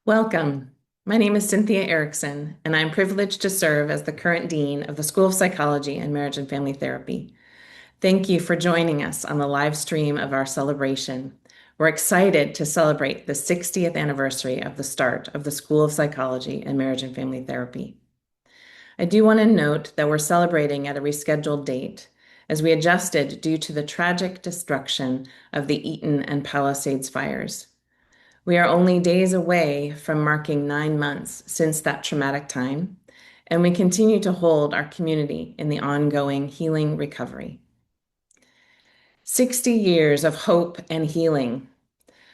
Welcome. My name is Cynthia Erickson, and I'm privileged to serve as the current Dean of the School of Psychology and Marriage and Family Therapy. Thank you for joining us on the live stream of our celebration. We're excited to celebrate the 60th anniversary of the start of the School of Psychology and Marriage and Family Therapy. I do want to note that we're celebrating at a rescheduled date as we adjusted due to the tragic destruction of the Eaton and Palisades fires. We are only days away from marking 9 months since that traumatic time, and we continue to hold our community in the ongoing healing recovery. 60 years of hope and healing.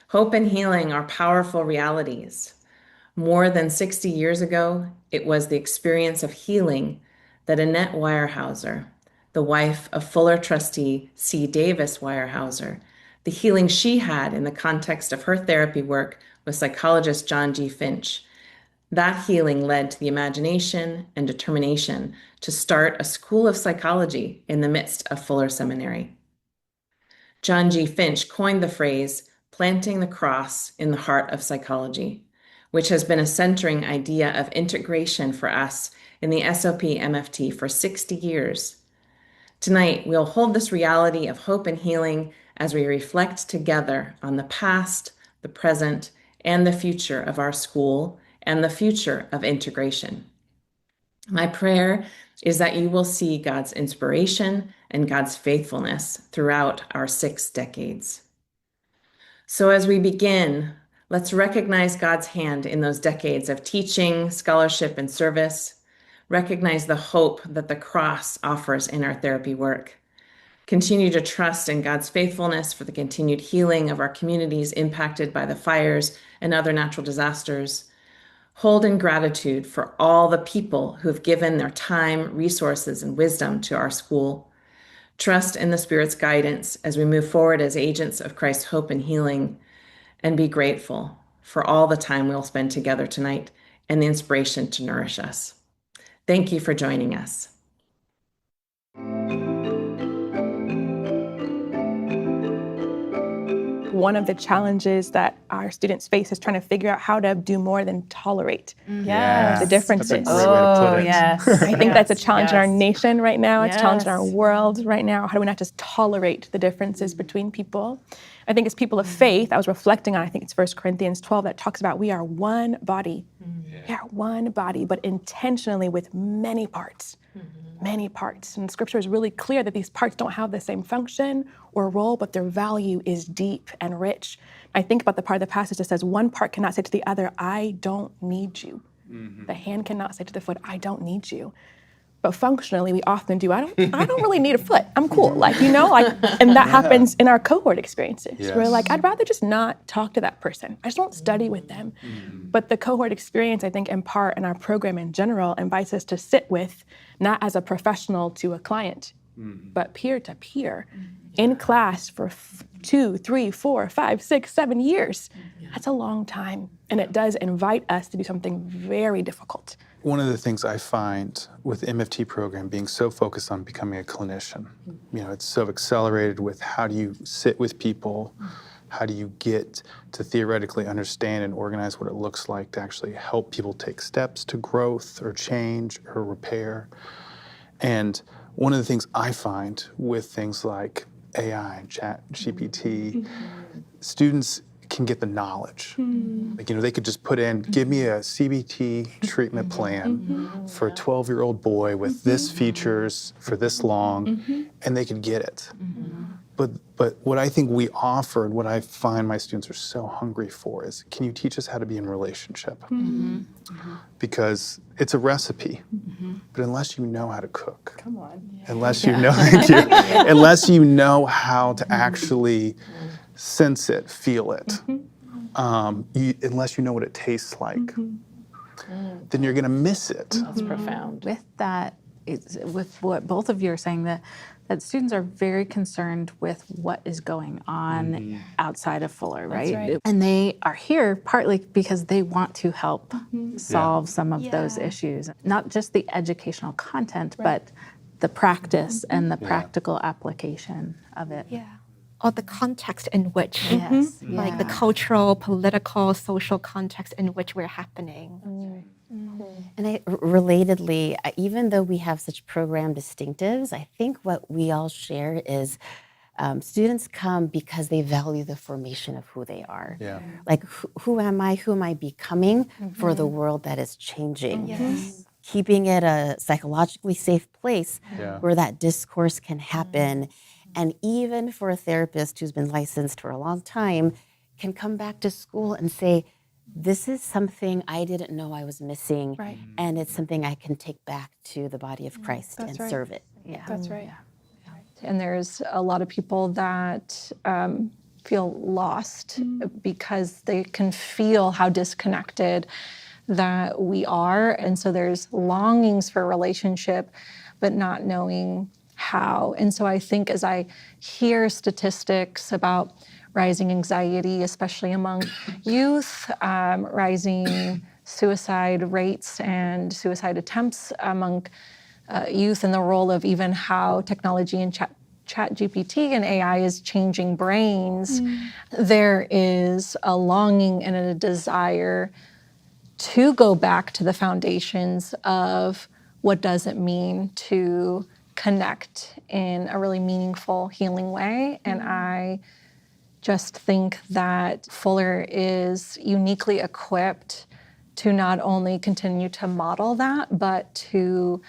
Hope and healing are powerful realities. More than 60 years ago, it was the experience of healing that Annette Weyerhaeuser, the wife of Fuller trustee C. Davis Weyerhaeuser, the healing she had in the context of her therapy work with psychologist John G. Finch. That healing led to the imagination and determination to start a school of psychology in the midst of Fuller Seminary. John G. Finch coined the phrase, planting the cross in the heart of psychology, which has been a centering idea of integration for us in the SOP MFT for 60 years. Tonight, we'll hold this reality of hope and healing as we reflect together on the past, the present, and the future of our school and the future of integration. My prayer is that you will see God's inspiration and God's faithfulness throughout our 6 decades. So as we begin, let's recognize God's hand in those decades of teaching, scholarship, and service. Recognize the hope that the cross offers in our therapy work. Continue to trust in God's faithfulness for the continued healing of our communities impacted by the fires and other natural disasters. Hold in gratitude for all the people who have given their time, resources, and wisdom to our school. Trust in the Spirit's guidance as we move forward as agents of Christ's hope and healing, and be grateful for all the time we'll spend together tonight and the inspiration to nourish us. Thank you for joining us. One of the challenges that our students face is trying to figure out how to do more than tolerate the differences. That's a great way to put it. Yes. I think that's a challenge in our nation right now. It's a challenge in our Yes. world right now. How do we not just tolerate the differences between people? I think as people of faith, I was reflecting on, I think it's 1 Corinthians 12 that talks about we are one body. We are one body, but intentionally with many parts. Many parts. And Scripture is really clear that these parts don't have the same function or role, but their value is deep and rich. I think about the part of the passage that says one part cannot say to the other, I don't need you. The hand cannot say to the foot, I don't need you. But functionally, we often do, I don't really need a foot. I'm cool, and that happens in our cohort experiences. Yes. We're like, I'd rather just not talk to that person. I just won't study with them. But the cohort experience, I think, in part, in our program in general, invites us to sit with, not as a professional to a client, but peer to peer, in class for 2, 3, 4, 5, 6, 7 years. That's a long time. And it does invite us to do something very difficult. One of the things I find with the MFT program being so focused on becoming a clinician, it's so accelerated with how do you sit with people, how do you get to theoretically understand and organize what it looks like to actually help people take steps to growth or change or repair. And one of the things I find with things like AI, Chat, GPT, students can get the knowledge. They could just put in, give me a CBT treatment plan for a 12-year-old boy with this features for this long, and they could get it. But what I think we offer and what I find my students are so hungry for is, can you teach us how to be in relationship? Because it's a recipe, but unless you know how to cook, unless you know, unless you know how to actually sense it, feel it, unless you know what it tastes like, then you're going to miss it. That's profound. With that, with what both of you are saying, that students are very concerned with what is going on outside of Fuller, right? right. And they are here partly because they want to help solve some of those issues. Not just the educational content, but the practice and the practical application of it. Yeah. or the context in which, Yes. like the Yeah. cultural, political, social context in which we're happening. And relatedly, even though we have such program distinctives, I think what we all share is students come because they value the formation of who they are. Yeah. Like, who am I? Who am I becoming for the world that is changing? Yes. Keeping it a psychologically safe place Yeah. where that discourse can happen. And even for a therapist who's been licensed for a long time, can come back to school and say, this is something I didn't know I was missing, Right. and it's something I can take back to the body of Christ That's and right. serve it. Yeah. That's right. And there's a lot of people that feel lost because they can feel how disconnected that we are. And so there's longings for relationship, but not knowing how. And so I think as I hear statistics about rising anxiety, especially among youth, rising suicide rates and suicide attempts among youth, and the role of even how technology and chat GPT and AI is changing brains, there is a longing and a desire to go back to the foundations of what does it mean to connect in a really meaningful, healing way. And I just think that Fuller is uniquely equipped to not only continue to model that, but to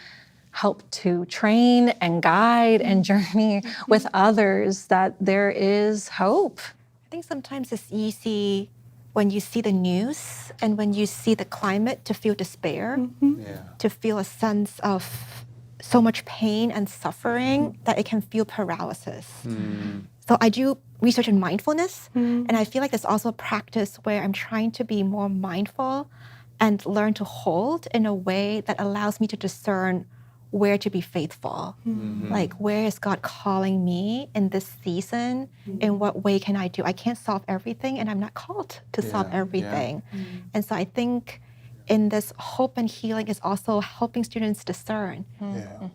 help to train and guide and journey with others that there is hope. I think sometimes it's easy when you see the news and when you see the climate to feel despair, Yeah. to feel a sense of so much pain and suffering that it can feel paralysis. So I do research in mindfulness, and I feel like there's also a practice where I'm trying to be more mindful and learn to hold in a way that allows me to discern where to be faithful. Like, where is God calling me in this season? In what way can I do? I can't solve everything, and I'm not called to solve Yeah, everything. And so I think in this hope and healing is also helping students discern. Yeah.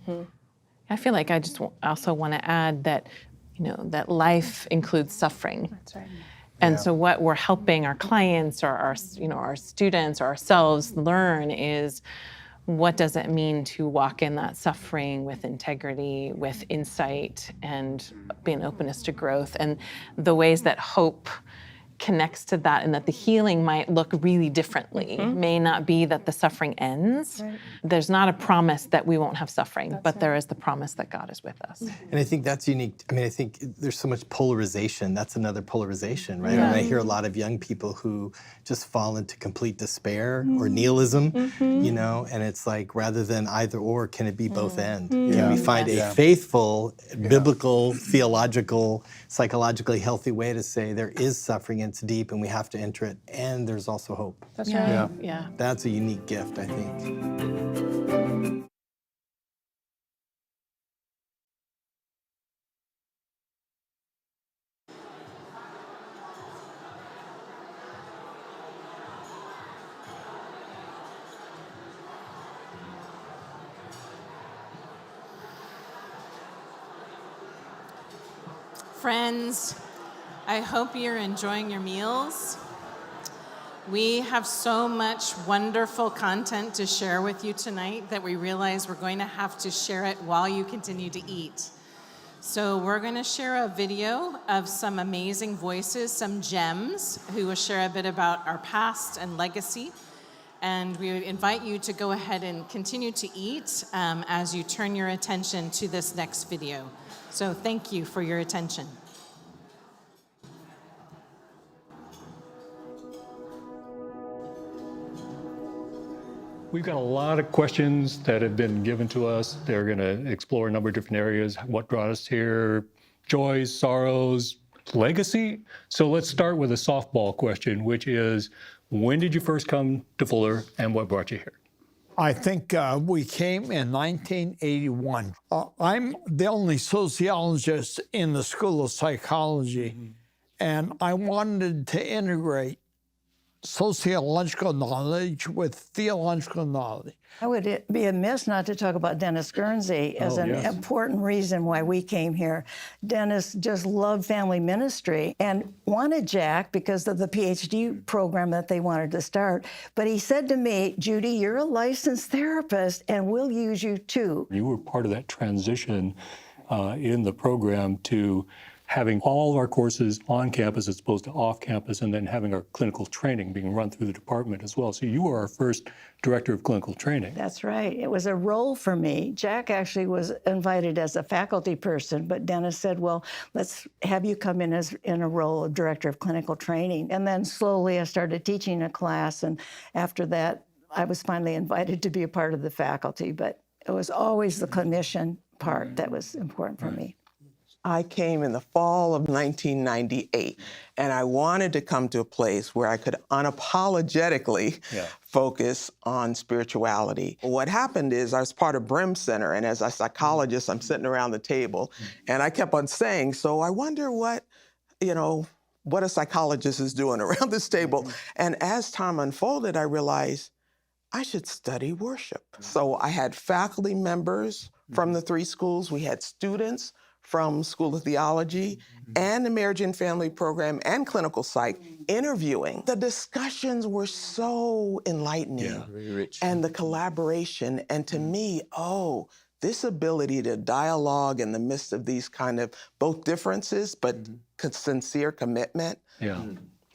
I feel like I just also want to add that, that life includes suffering. That's right. And Yeah. so what we're helping our clients or our students or ourselves learn is, what does it mean to walk in that suffering with integrity, with insight, and being openness to growth, and the ways that hope connects to that, and that the healing might look really differently. May not be that the suffering ends. Right. There's not a promise that we won't have suffering, but there is the promise that God is with us. And I think that's unique. I mean, I think there's so much polarization. That's another polarization, right? And I hear a lot of young people who just fall into complete despair or nihilism, and it's like, rather than either or, can it be both end? Can we find a faithful, biblical, theological, psychologically healthy way to say there is suffering and it's deep and we have to enter it, and there's also hope. That's right. Yeah. That's a unique gift, I think. Friends, I hope you're enjoying your meals. We have so much wonderful content to share with you tonight that we realize we're going to have to share it while you continue to eat. So we're going to share a video of some amazing voices, some gems, who will share a bit about our past and legacy. And we would invite you to go ahead and continue to eat as you turn your attention to this next video. So thank you for your attention. We've got a lot of questions that have been given to us. They're going to explore a number of different areas. What brought us here? Joys, sorrows, legacy. So let's start with a softball question, which is, when did you first come to Fuller and what brought you here? I think we came in 1981. I'm the only sociologist in the School of Psychology, and I wanted to integrate sociological knowledge with theological knowledge. I would be amiss not to talk about Dennis Guernsey as an important reason why we came here. Dennis just loved family ministry and wanted Jack because of the PhD program that they wanted to start. But he said to me, Judy, you're a licensed therapist and we'll use you too. You were part of that transition in the program to having all of our courses on campus as opposed to off campus, and then having our clinical training being run through the department as well. So you were our first director of clinical training. That's right. It was a role for me. Jack actually was invited as a faculty person, but Dennis said, well, let's have you come in as in a role of director of clinical training. And then slowly I started teaching a class, and after that, I was finally invited to be a part of the faculty, but it was always the clinician part that was important for me. I came in the fall of 1998, and I wanted to come to a place where I could unapologetically focus on spirituality. What happened is I was part of Brim Center, and as a psychologist, I'm sitting around the table, and I kept on saying, so I wonder what a psychologist is doing around this table. And as time unfolded, I realized I should study worship. So I had faculty members from the 3 schools. We had students from School of Theology and the Marriage and Family Program and Clinical Psych interviewing. The discussions were so enlightening, very rich. And the collaboration. And to me, this ability to dialogue in the midst of these kind of both differences, but sincere commitment,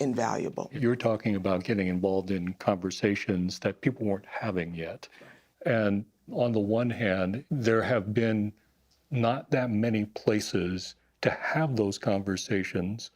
invaluable. You're talking about getting involved in conversations that people weren't having yet. And on the one hand, there have been not that many places to have those conversations.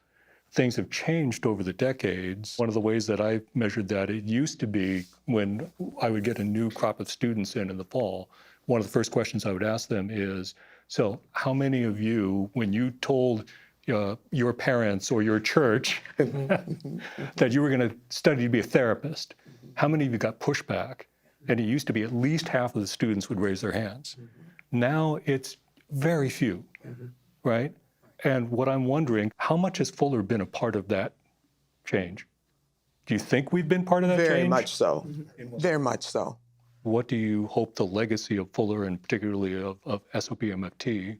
Things have changed over the decades. One of the ways that I measured that, it used to be when I would get a new crop of students in the fall, one of the first questions I would ask them is, so how many of you, when you told your parents or your church that you were going to study to be a therapist, how many of you got pushback? And it used to be at least half of the students would raise their hands. Now it's very few, right? And what I'm wondering, how much has Fuller been a part of that change? Do you think we've been part of that change? Very much so. Very much so. What do you hope the legacy of Fuller, and particularly of SOPMFT,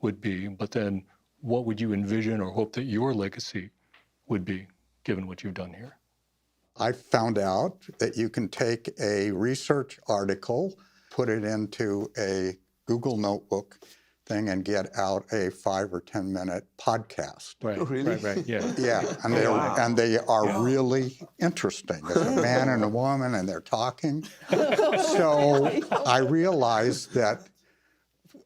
would be? But then what would you envision or hope that your legacy would be, given what you've done here? I found out that you can take a research article, put it into a Google Notebook thing, and get out a 5 or 10 minute podcast. Right, right, yeah. Yeah, and they are really interesting. There's a man and a woman, and they're talking. So I realized that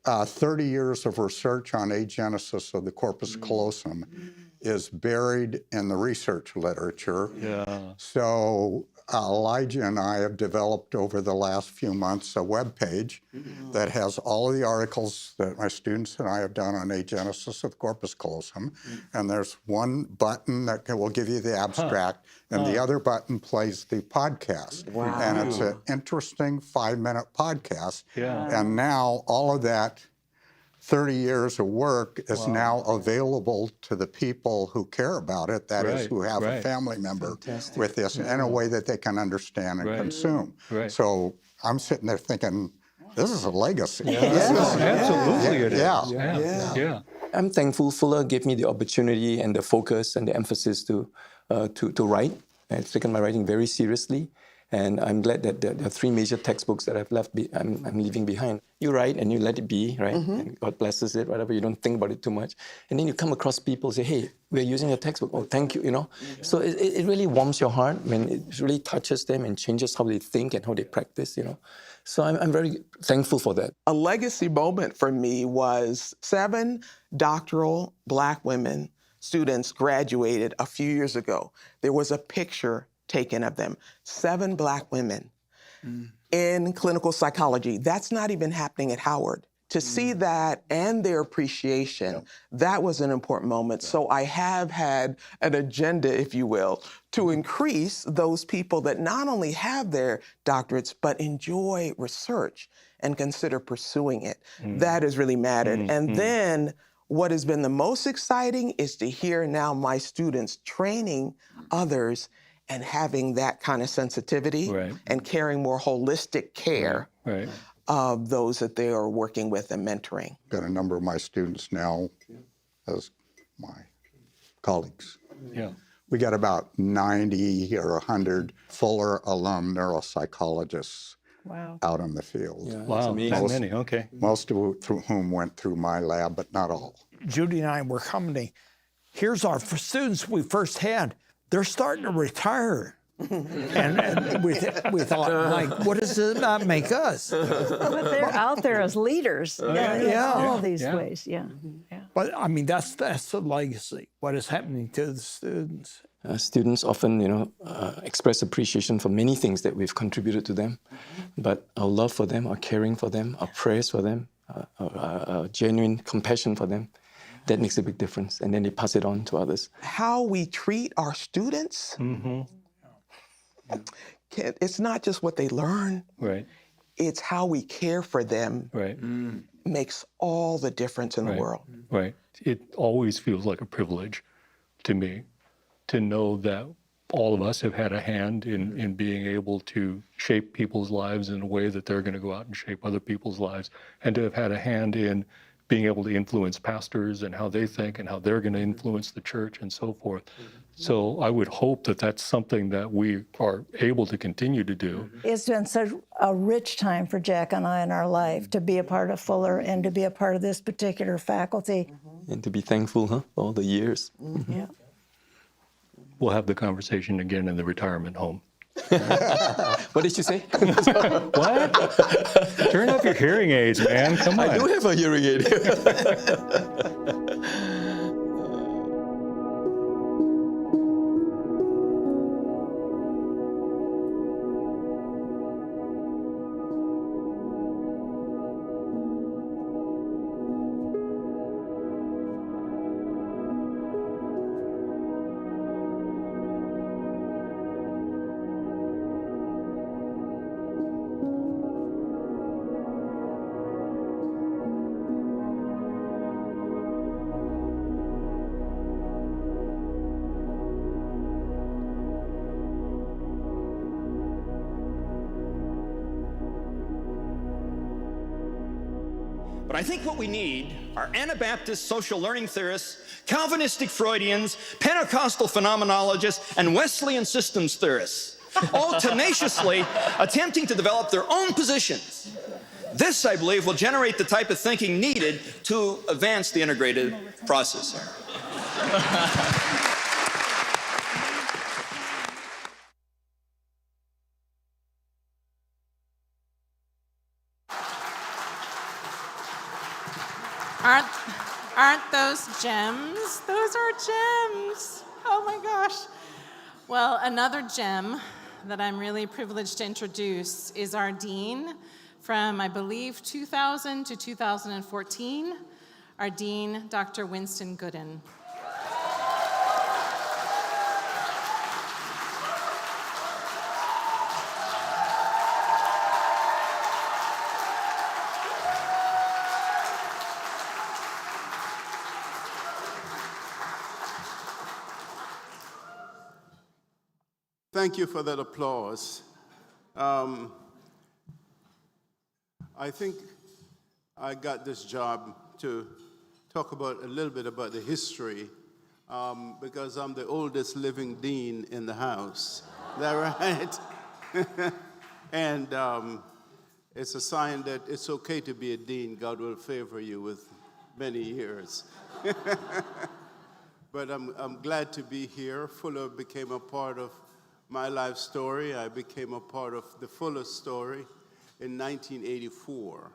30 years of research on agenesis of the corpus callosum is buried in the research literature. Yeah. So Elijah and I have developed over the last few months a web page that has all of the articles that my students and I have done on agenesis of the corpus callosum. And there's one button that will give you the abstract, and the other button plays the podcast. Wow. And it's an interesting 5-minute podcast. Yeah. And now all of that 30 years of work is now available to the people who care about it, that is, who have a family member with this, in a way that they can understand and consume. So I'm sitting there thinking, this is a legacy. Absolutely it is. Yeah. I'm thankful Fuller gave me the opportunity and the focus and the emphasis to write. I've taken my writing very seriously. And I'm glad that there are 3 major textbooks that I'm leaving behind. You write and you let it be, right? And God blesses it, whatever. You don't think about it too much. And then you come across people say, hey, we're using your textbook. Oh, thank you, So it really warms your heart. I mean, it really touches them and changes how they think and how they practice, So I'm very thankful for that. A legacy moment for me was 7 doctoral Black women students graduated a few years ago. There was a picture taken of them, 7 Black women in clinical psychology. That's not even happening at Howard. To see that and their appreciation, that was an important moment. So I have had an agenda, if you will, to increase those people that not only have their doctorates, but enjoy research and consider pursuing it. That has really mattered. And then what has been the most exciting is to hear now my students training others and having that kind of sensitivity Right. and caring more holistic care Right. of those that they are working with and mentoring. Got a number of my students now as my colleagues. Yeah. We got about 90 or 100 Fuller alum neuropsychologists out in the field. Yeah, that's Wow, amazing. that many, okay. Most of whom went through my lab, but not all. Judy and I were commenting, here's our students we first had. They're starting to retire. and we thought, like, what does that make us? But they're out there as leaders in all these ways. Yeah. But I mean, that's the legacy. What is happening to the students? Students often, express appreciation for many things that we've contributed to them, but our love for them, our caring for them, our prayers for them, our genuine compassion for them, that makes a big difference. And then they pass it on to others. How we treat our students, it's not just what they learn. Right. It's how we care for them. Right. Makes all the difference in the world. Right. It always feels like a privilege to me to know that all of us have had a hand in being able to shape people's lives in a way that they're going to go out and shape other people's lives, and to have had a hand in being able to influence pastors and how they think and how they're going to influence the church and so forth. So I would hope that that's something that we are able to continue to do. It's been such a rich time for Jack and I in our life to be a part of Fuller and to be a part of this particular faculty. And to be thankful, for all the years. Yeah. We'll have the conversation again in the retirement home. What did you say? What? Turn off your hearing aids, man. Come on. I do have a hearing aid. But I think what we need are Anabaptist social learning theorists, Calvinistic Freudians, Pentecostal phenomenologists, and Wesleyan systems theorists, all tenaciously attempting to develop their own positions. This, I believe, will generate the type of thinking needed to advance the integrated process. Aren't those gems? Those are gems. Oh my gosh. Well, another gem that I'm really privileged to introduce is our dean from, I believe, 2000 to 2014, our dean, Dr. Winston Gooden. Thank you for that applause. I think I got this job to talk about a little bit about the history because I'm the oldest living dean in the house. Is that right? And it's a sign that it's okay to be a dean. God will favor you with many years. But I'm glad to be here. Fuller became a part of my life story. I became a part of the Fuller story in 1984.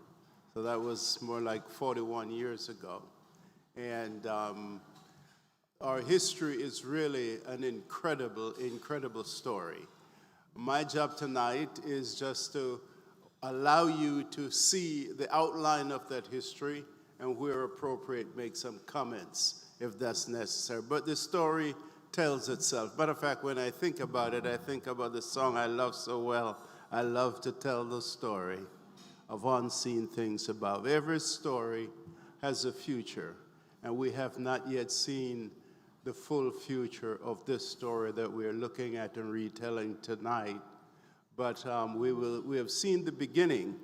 So that was more like 41 years ago. And our history is really an incredible, incredible story. My job tonight is just to allow you to see the outline of that history and where appropriate, make some comments if that's necessary. But the story tells itself. Matter of fact, when I think about it, I think about the song I love so well. I love to tell the story of unseen things above. Every story has a future, and we have not yet seen the full future of this story that we are looking at and retelling tonight. But we have seen the beginning,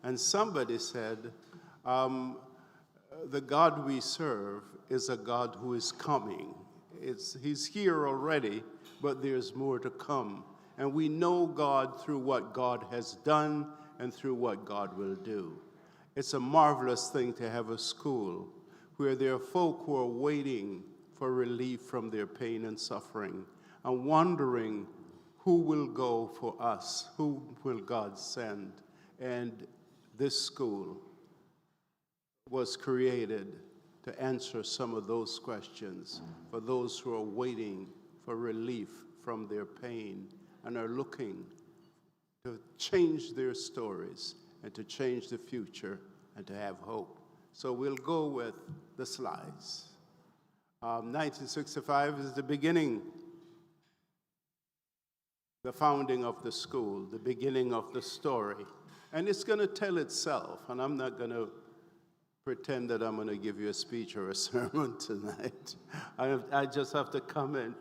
and somebody said, the God we serve is a God who is coming. He's here already, but there's more to come. And we know God through what God has done and through what God will do. It's a marvelous thing to have a school where there are folk who are waiting for relief from their pain and suffering and wondering who will go for us, who will God send. And this school was created to answer some of those questions for those who are waiting for relief from their pain and are looking to change their stories and to change the future and to have hope. So we'll go with the slides. 1965 is the beginning, the founding of the school, the beginning of the story. And it's going to tell itself, and I'm not going to pretend that I'm going to give you a speech or a sermon tonight. I just have to comment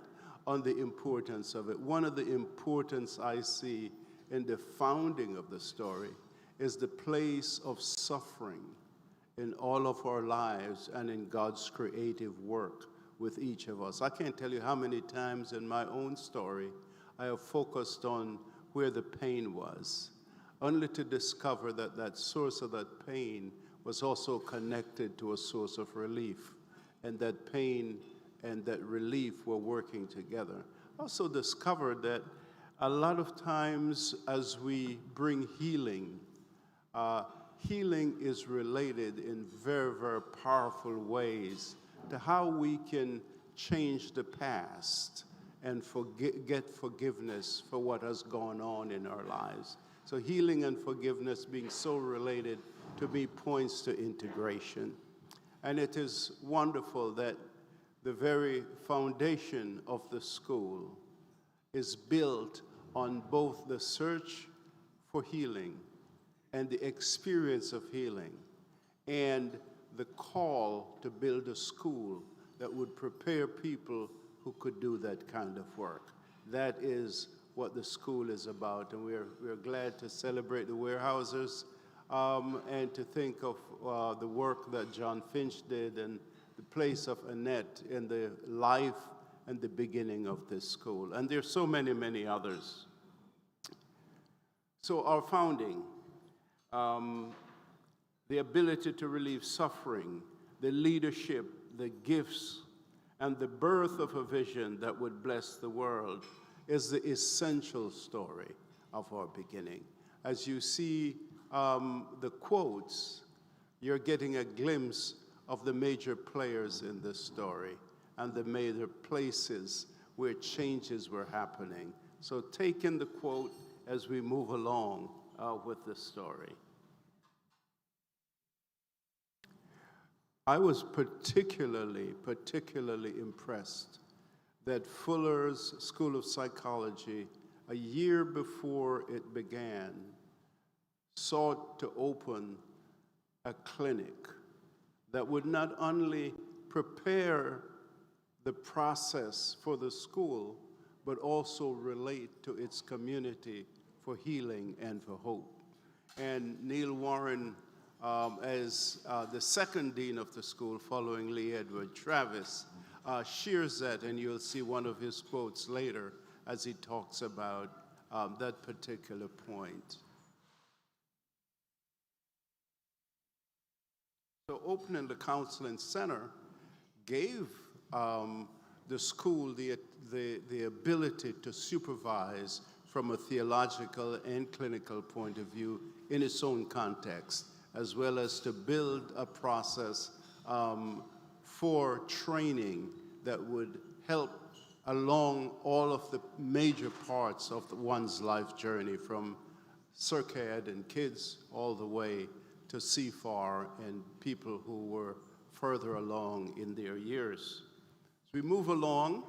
on the importance of it. One of the importance I see in the founding of the story is the place of suffering in all of our lives and in God's creative work with each of us. I can't tell you how many times in my own story I have focused on where the pain was, only to discover that that source of that pain was also connected to a source of relief, and that pain and that relief were working together. Also discovered that a lot of times as we bring healing, healing is related in very, very powerful ways to how we can change the past and get forgiveness for what has gone on in our lives. So healing and forgiveness being so related to me points to integration. And it is wonderful that the very foundation of the school is built on both the search for healing and the experience of healing and the call to build a school that would prepare people who could do that kind of work. That is what the school is about, and we're glad to celebrate the Warehouses and to think of the work that John Finch did and the place of Annette in the life and the beginning of this school. And there's so many, many others. So our founding, the ability to relieve suffering, the leadership, the gifts, and the birth of a vision that would bless the world is the essential story of our beginning. As you see the quotes, you're getting a glimpse of the major players in this story and the major places where changes were happening. So take in the quote as we move along with the story. I was particularly impressed that Fuller's School of Psychology, a year before it began, sought to open a clinic that would not only prepare the process for the school, but also relate to its community for healing and for hope. And Neil Warren, as the second dean of the school, following Lee Edward Travis, shares that, and you'll see one of his quotes later as he talks about that particular point. So opening the counseling center gave the school the ability to supervise from a theological and clinical point of view in its own context, as well as to build a process for training that would help along all of the major parts of one's life journey, from circad and kids all the way to CFAR and people who were further along in their years. As we move along,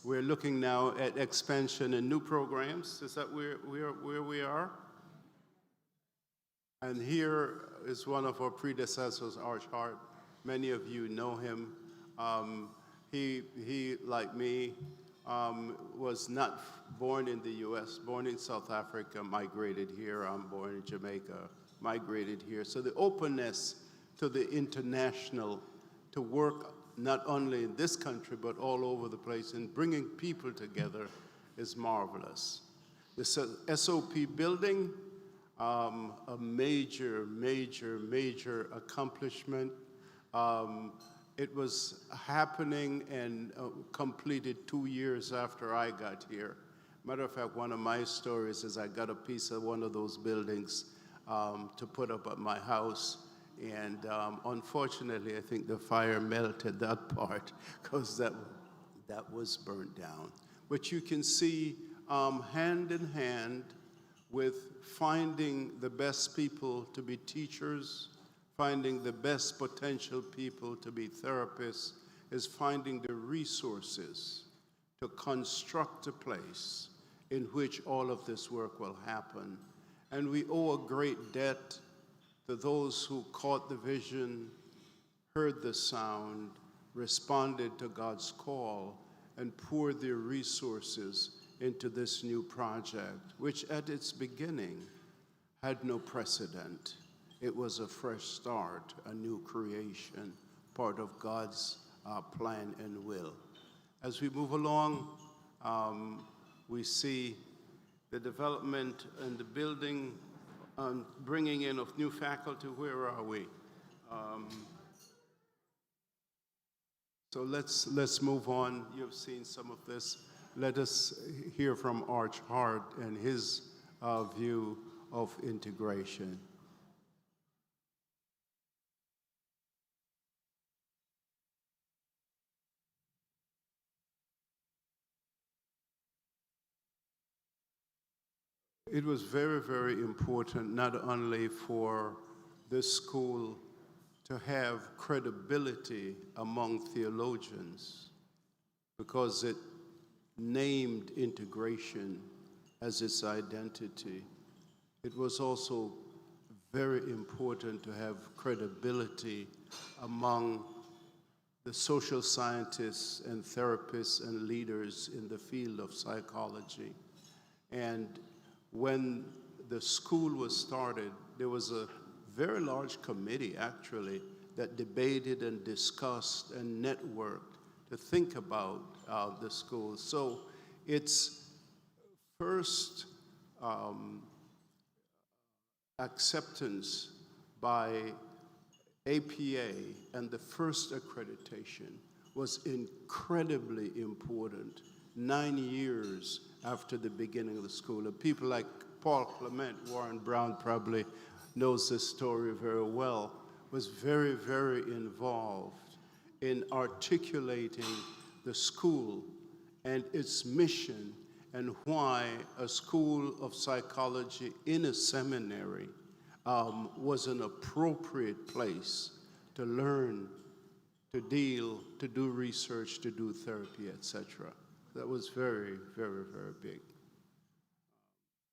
we're looking now at expansion and new programs. Is that where we are? And here is one of our predecessors, Arch Hart, Many of you know him. He, like me, was not born in the U.S., born in South Africa, migrated here. I'm born in Jamaica, migrated here. So the openness to the international, to work not only in this country, but all over the place, and bringing people together is marvelous. The SOP building, a major, major, major accomplishment. It was happening and completed 2 years after I got here. Matter of fact, one of my stories is I got a piece of one of those buildings to put up at my house. And unfortunately, I think the fire melted that part because that was burnt down. But you can see hand in hand with finding the best people to be teachers, finding the best potential people to be therapists, is finding the resources to construct a place in which all of this work will happen. And we owe a great debt to those who caught the vision, heard the sound, responded to God's call, and poured their resources into this new project, which at its beginning had no precedent. It was a fresh start, a new creation, part of God's plan and will. As we move along, we see the development and the building, bringing in of new faculty. Where are we? So let's move on. You've seen some of this. Let us hear from Arch Hart and his view of integration. It was very, very important, not only for this school to have credibility among theologians, because it named integration as its identity. It was also very important to have credibility among the social scientists and therapists and leaders in the field of psychology. And when the school was started, there was a very large committee, actually, that debated and discussed and networked to think about the school. So its first acceptance by APA and the first accreditation was incredibly important 9 years after the beginning of the school. And people like Paul Clement, Warren Brown probably knows this story very well, was very, very involved in articulating the school and its mission and why a school of psychology in a seminary was an appropriate place to learn, to deal, to do research, to do therapy, etc. That was very, very, very big.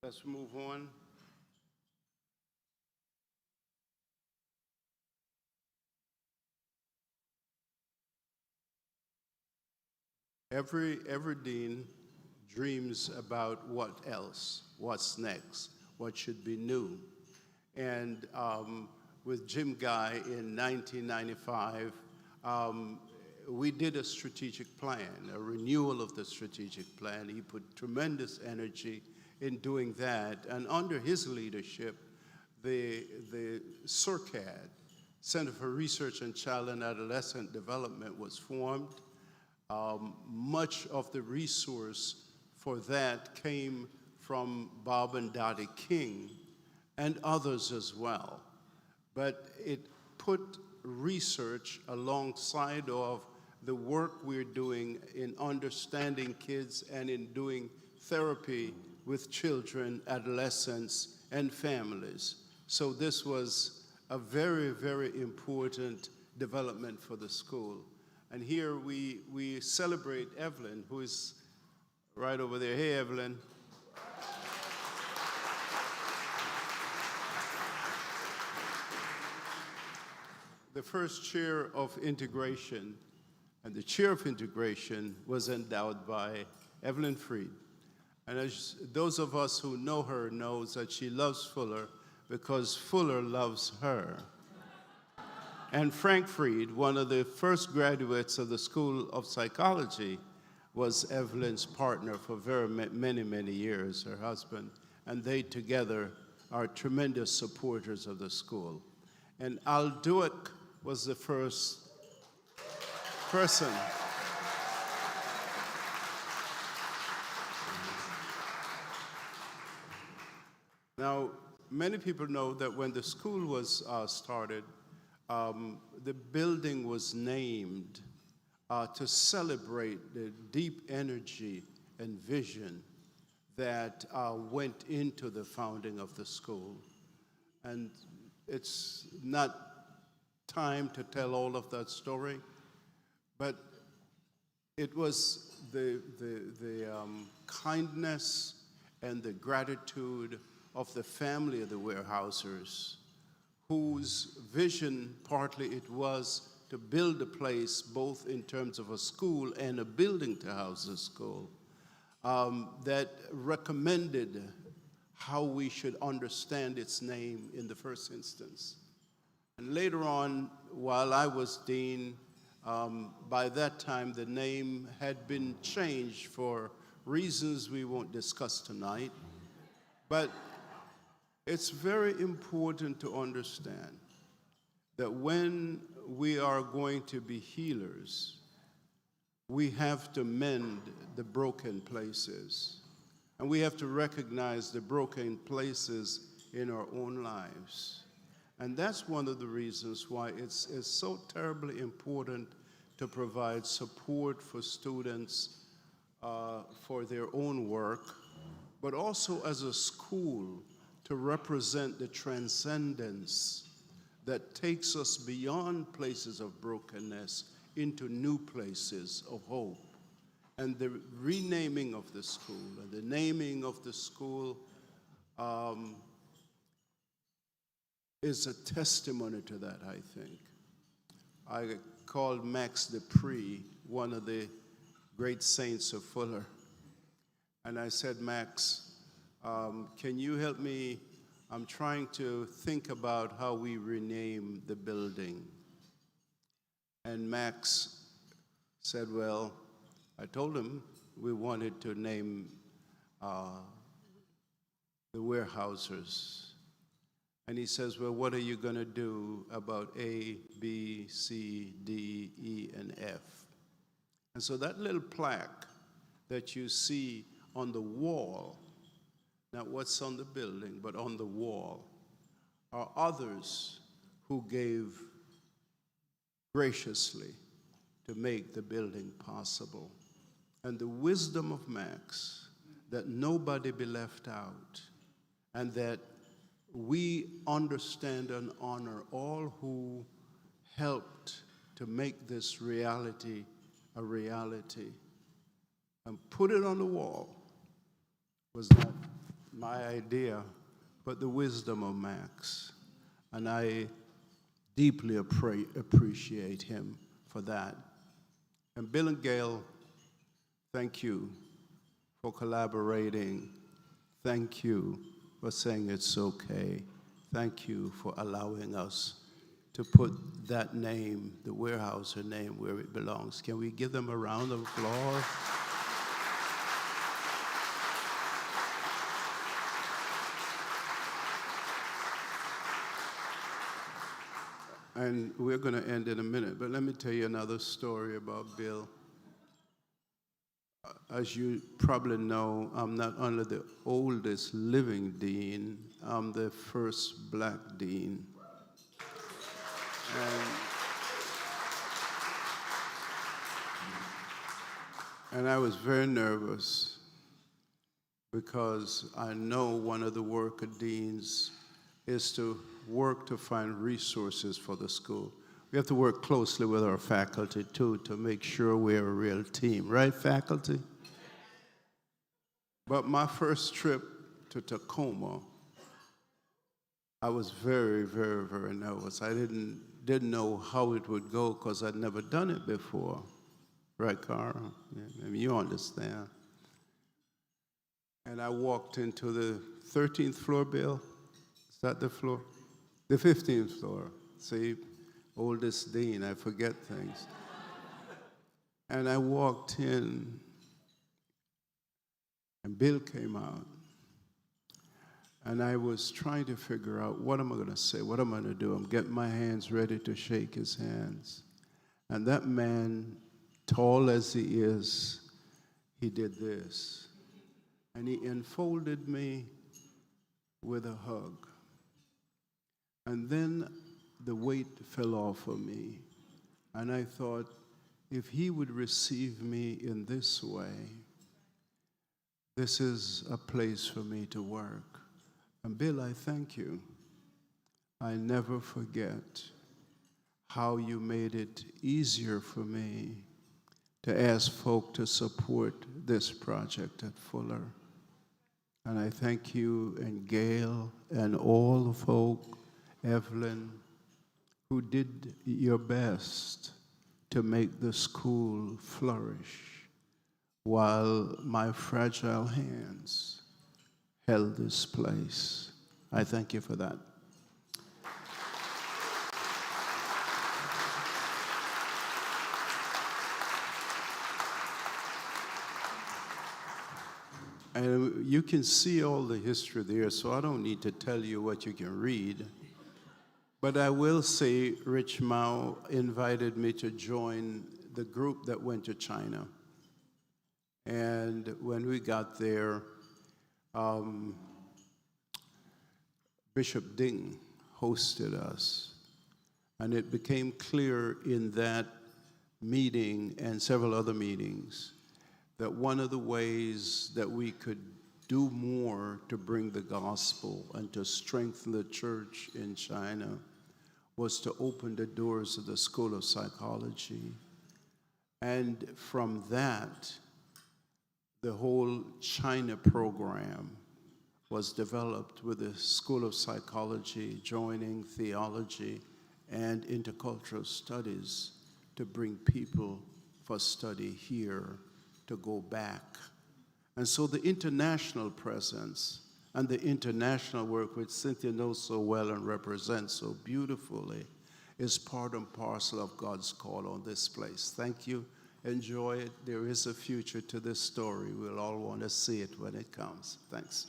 Let's move on. Every dean dreams about what else, what's next, what should be new. And with Jim Guy in 1995, we did a strategic plan, a renewal of the strategic plan. He put tremendous energy in doing that. And under his leadership, the CIRCAD, Center for Research on Child and Adolescent Development, was formed. Much of the resource for that came from Bob and Dottie King and others as well. But it put research alongside of the work we're doing in understanding kids and in doing therapy with children, adolescents, and families. So this was a very, very important development for the school. And here we celebrate Evelyn, who is right over there. Hey, Evelyn. the first chair of integration, and the chair of integration was endowed by Evelyn Freed. And as those of us who know her knows that she loves Fuller because Fuller loves her. And Frank Freed, one of the first graduates of the School of Psychology, was Evelyn's partner for very many, many years, her husband. And they together are tremendous supporters of the school. And Al Duick was the first person. Now, many people know that when the school was started, the building was named to celebrate the deep energy and vision that went into the founding of the school. And it's not time to tell all of that story, but it was the kindness and the gratitude of the family of the Warehousers, whose vision partly it was to build a place both in terms of a school and a building to house the school, that recommended how we should understand its name in the first instance. And later on, while I was dean, by that time the name had been changed for reasons we won't discuss tonight. But it's very important to understand that when we are going to be healers, we have to mend the broken places. And we have to recognize the broken places in our own lives. And that's one of the reasons why it's so terribly important to provide support for students for their own work, but also as a school to represent the transcendence that takes us beyond places of brokenness into new places of hope. And the renaming of the school and the naming of the school is a testimony to that, I think. I called Max Dupree, one of the great saints of Fuller, and I said, Max, can you help me? I'm trying to think about how we rename the building. And Max said, well, I told him we wanted to name the Warehousers. And he says, well, what are you going to do about A, B, C, D, E, and F? And so that little plaque that you see on the wall, not what's on the building, but on the wall, are others who gave graciously to make the building possible. And the wisdom of Max, that nobody be left out, and that we understand and honor all who helped to make this reality a reality, and put it on the wall, was not my idea, but the wisdom of Max. And I deeply appreciate him for that. And Bill and Gail, thank you for collaborating. Thank you for saying it's okay. Thank you for allowing us to put that name, the Warehouser name, where it belongs. Can we give them a round of applause? And we're going to end in a minute, but let me tell you another story about Bill. As you probably know, I'm not only the oldest living dean, I'm the first black dean. And I was very nervous because I know one of the work of deans is to work to find resources for the school. We have to work closely with our faculty, too, to make sure we're a real team. Right, faculty? But my first trip to Tacoma, I was very, very, very nervous. I didn't didn't know how it would go because I'd never done it before. Right, Carl? Yeah, I mean, you understand. And I walked into the 13th floor, Bill. Is that the floor? The 15th floor. See, oldest dean, I forget things. And I walked in, and Bill came out. And I was trying to figure out, what am I going to say? What am I going to do? I'm getting my hands ready to shake his hands. And that man, tall as he is, he did this. And he enfolded me with a hug. And then the weight fell off of me. And I thought, if he would receive me in this way, this is a place for me to work. And Bill, I thank you. I never forget how you made it easier for me to ask folk to support this project at Fuller. And I thank you and Gail and all the folk, Evelyn, who did your best to make the school flourish while my fragile hands held this place. I thank you for that. And you can see all the history there, so I don't need to tell you what you can read. But I will say Rich Mao invited me to join the group that went to China. And when we got there, Bishop Ding hosted us. And it became clear in that meeting and several other meetings that one of the ways that we could do more to bring the gospel and to strengthen the church in China was to open the doors of the School of Psychology. And from that, the whole China program was developed with the School of Psychology joining theology and intercultural studies to bring people for study here to go back. And so the international presence and the international work, which Cynthia knows so well and represents so beautifully, is part and parcel of God's call on this place. Thank you. Enjoy it. There is a future to this story. We'll all want to see it when it comes. Thanks.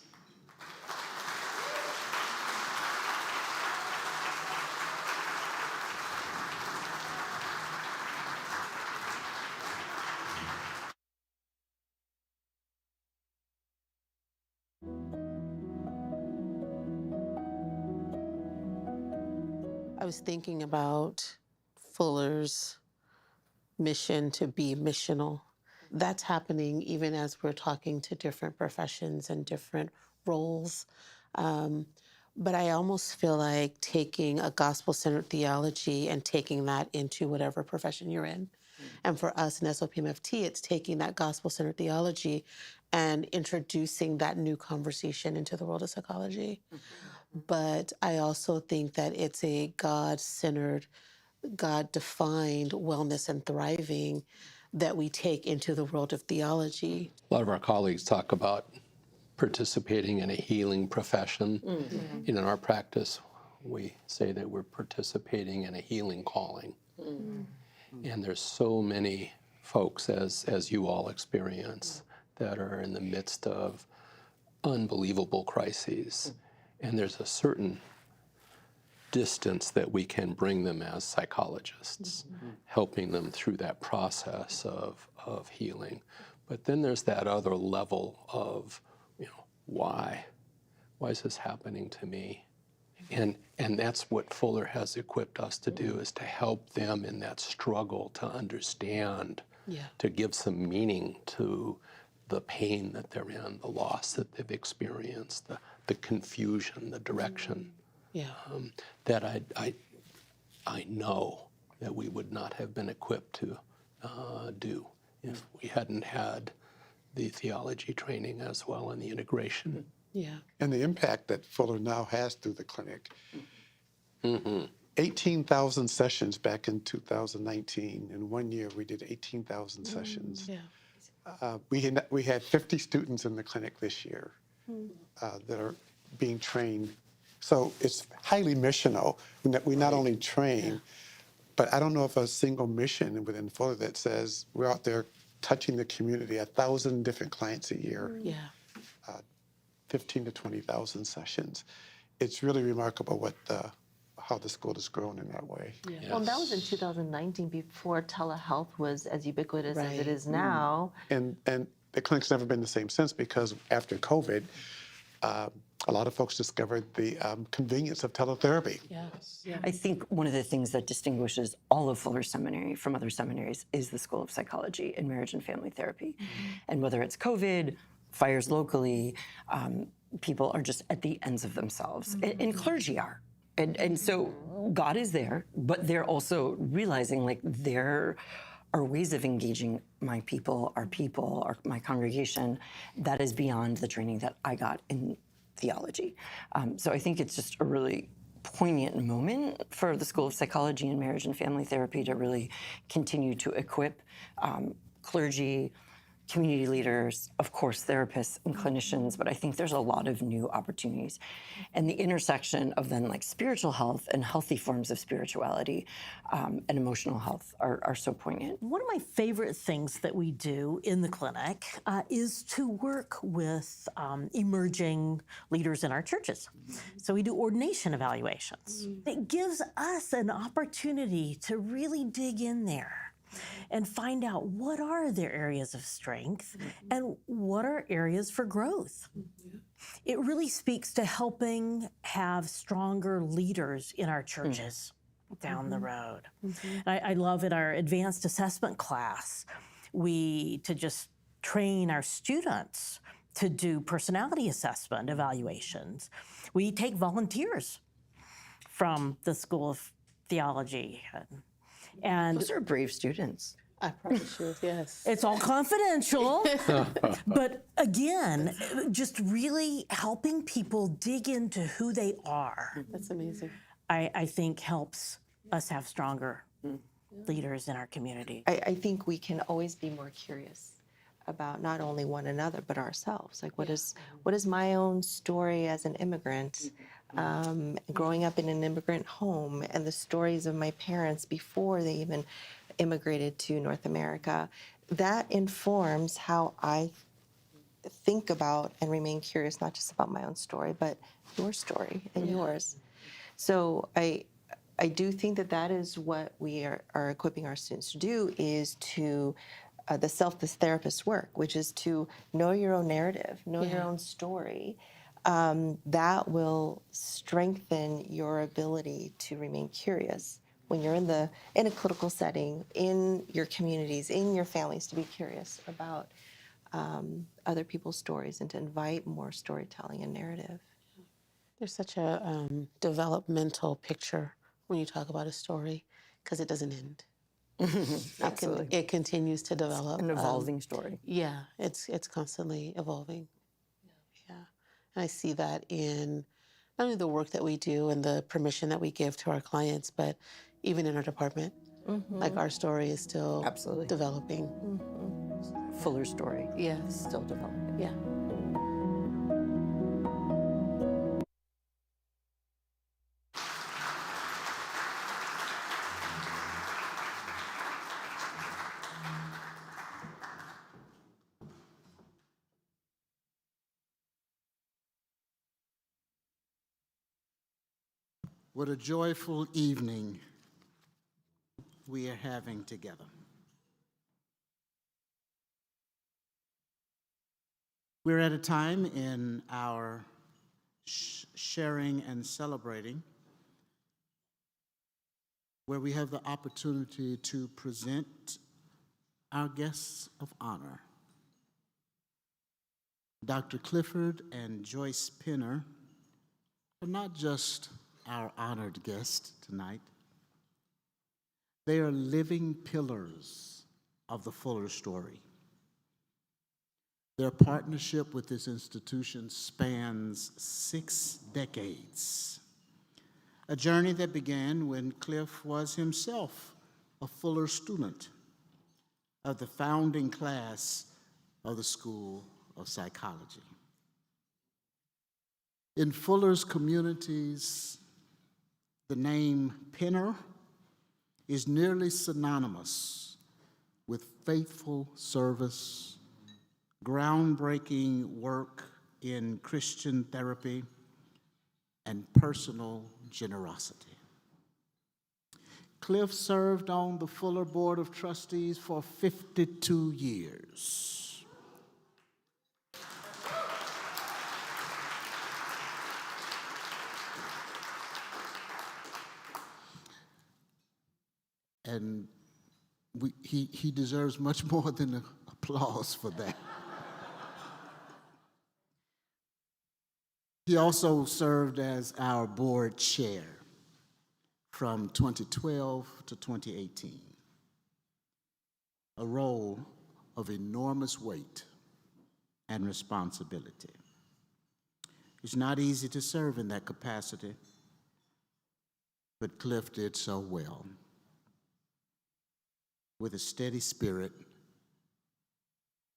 I was thinking about Fuller's mission to be missional. That's happening even as we're talking to different professions and different roles. But I almost feel like taking a gospel-centered theology and taking that into whatever profession you're in. And for us in SOPMFT, it's taking that gospel-centered theology and introducing that new conversation into the world of psychology. But I also think that it's a God-centered, God-defined wellness and thriving that we take into the world of theology. A lot of our colleagues talk about participating in a healing profession. Mm-hmm. In our practice, we say that we're participating in a healing calling. Mm-hmm. And there's so many folks, as you all experience, that are in the midst of unbelievable crises. And there's a certain distance that we can bring them as psychologists, helping them through that process of healing. But then there's that other level of, why? Why is this happening to me? And that's what Fuller has equipped us to do, is to help them in that struggle to understand, to give some meaning to the pain that they're in, the loss that they've experienced, the confusion, the direction. That I know that we would not have been equipped to do if we hadn't had the theology training as well and the integration. And the impact that Fuller now has through the clinic. 18,000 sessions back in 2019. In 1 year, we did 18,000 sessions. We had 50 students in the clinic this year that are being trained. So it's highly missional. We not only train, but I don't know of a single mission within Fuller that says we're out there touching the community, 1,000 different clients a year. 15 to 20,000 sessions. It's really remarkable how the school has grown in that way. Well, that was in 2019 before telehealth was as ubiquitous as it is now. And the clinic's never been the same since, because after COVID, a lot of folks discovered the convenience of teletherapy. I think one of the things that distinguishes all of Fuller Seminary from other seminaries is the School of Psychology and Marriage and Family Therapy. And whether it's COVID, fires locally, people are just at the ends of themselves, and clergy are. And so God is there, but they're also realizing like there are ways of engaging my people, my congregation, that is beyond the training that I got in theology. So I think it's just a really poignant moment for the School of Psychology and Marriage and Family Therapy to really continue to equip clergy, community leaders, of course, therapists and clinicians, but I think there's a lot of new opportunities. And the intersection of then like spiritual health and healthy forms of spirituality and emotional health are so poignant. One of my favorite things that we do in the clinic is to work with emerging leaders in our churches. So we do ordination evaluations. It gives us an opportunity to really dig in there and find out what are their areas of strength and what are areas for growth. It really speaks to helping have stronger leaders in our churches down the road. I love in our advanced assessment class, to just train our students to do personality assessment evaluations. We take volunteers from the School of Theology. And those are brave students. I promise you, yes. It's all confidential. But again, just really helping people dig into who they are. That's amazing. I think helps us have stronger leaders in our community. I think we can always be more curious about not only one another, but ourselves. Like what is my own story as an immigrant, growing up in an immigrant home, and the stories of my parents before they even immigrated to North America. That informs how I think about and remain curious, not just about my own story, but your story and yours. So I do think that is what we are equipping our students to do, is to this therapist work, which is to know your own narrative, know your own story. That will strengthen your ability to remain curious when you're in a clinical setting, in your communities, in your families, to be curious about other people's stories and to invite more storytelling and narrative. There's such a developmental picture when you talk about a story, because it doesn't end. It continues to develop. An evolving story. Yeah, it's constantly evolving. Yeah, and I see that in not only the work that we do and the permission that we give to our clients, but even in our department. Like our story is still developing. Fuller's story. Yes. Still developing. Yeah. What a joyful evening we are having together. We're at a time in our sharing and celebrating where we have the opportunity to present our guests of honor. Dr. Clifford and Joyce Penner are not just our honored guests tonight. They are living pillars of the Fuller story. Their partnership with this institution spans 6 decades, a journey that began when Cliff was himself a Fuller student of the founding class of the School of Psychology. In Fuller's communities, the name Penner is nearly synonymous with faithful service, groundbreaking work in Christian therapy, and personal generosity. Cliff served on the Fuller Board of Trustees for 52 years. And he deserves much more than applause for that. He also served as our board chair from 2012 to 2018, a role of enormous weight and responsibility. It's not easy to serve in that capacity, but Cliff did so well, with a steady spirit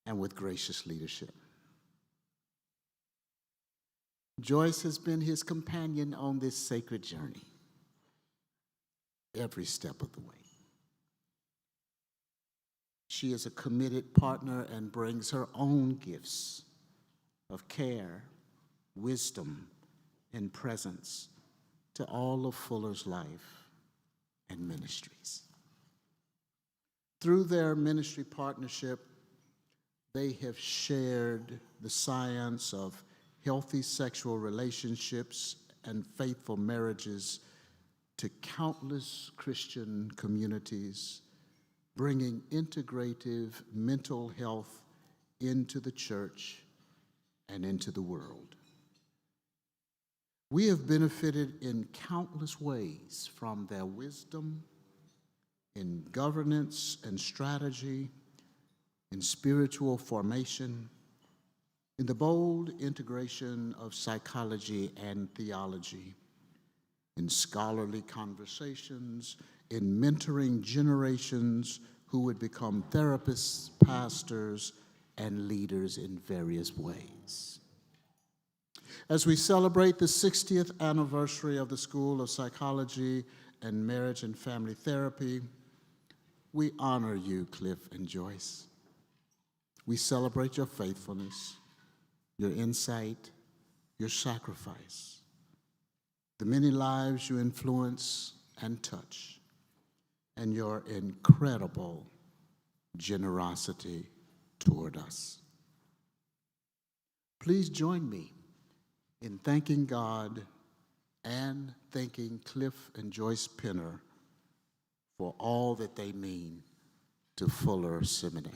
and with gracious leadership. Joyce has been his companion on this sacred journey every step of the way. She is a committed partner and brings her own gifts of care, wisdom, and presence to all of Fuller's life and ministries. Through their ministry partnership, they have shared the science of healthy sexual relationships and faithful marriages to countless Christian communities, bringing integrative mental health into the church and into the world. We have benefited in countless ways from their wisdom in governance and strategy, in spiritual formation, in the bold integration of psychology and theology, in scholarly conversations, in mentoring generations who would become therapists, pastors, and leaders in various ways. As we celebrate the 60th anniversary of the School of Psychology and Marriage and Family Therapy, we honor you, Cliff and Joyce. We celebrate your faithfulness, your insight, your sacrifice, the many lives you influence and touch, and your incredible generosity toward us. Please join me in thanking God and thanking Cliff and Joyce Penner for all that they mean to Fuller Seminary.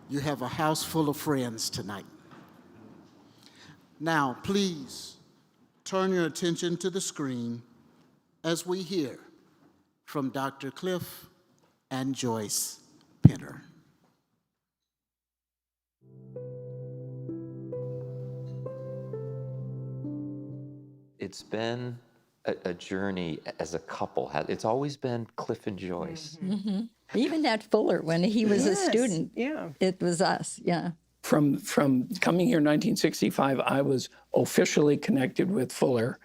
You have a house full of friends tonight. Now, please turn your attention to the screen as we hear from Dr. Cliff and Joyce Penner. It's been a journey as a couple. It's always been Cliff and Joyce. Mm-hmm. Even at Fuller, when he was a student, it was us, yeah. From coming here in 1965, I was officially connected with Fuller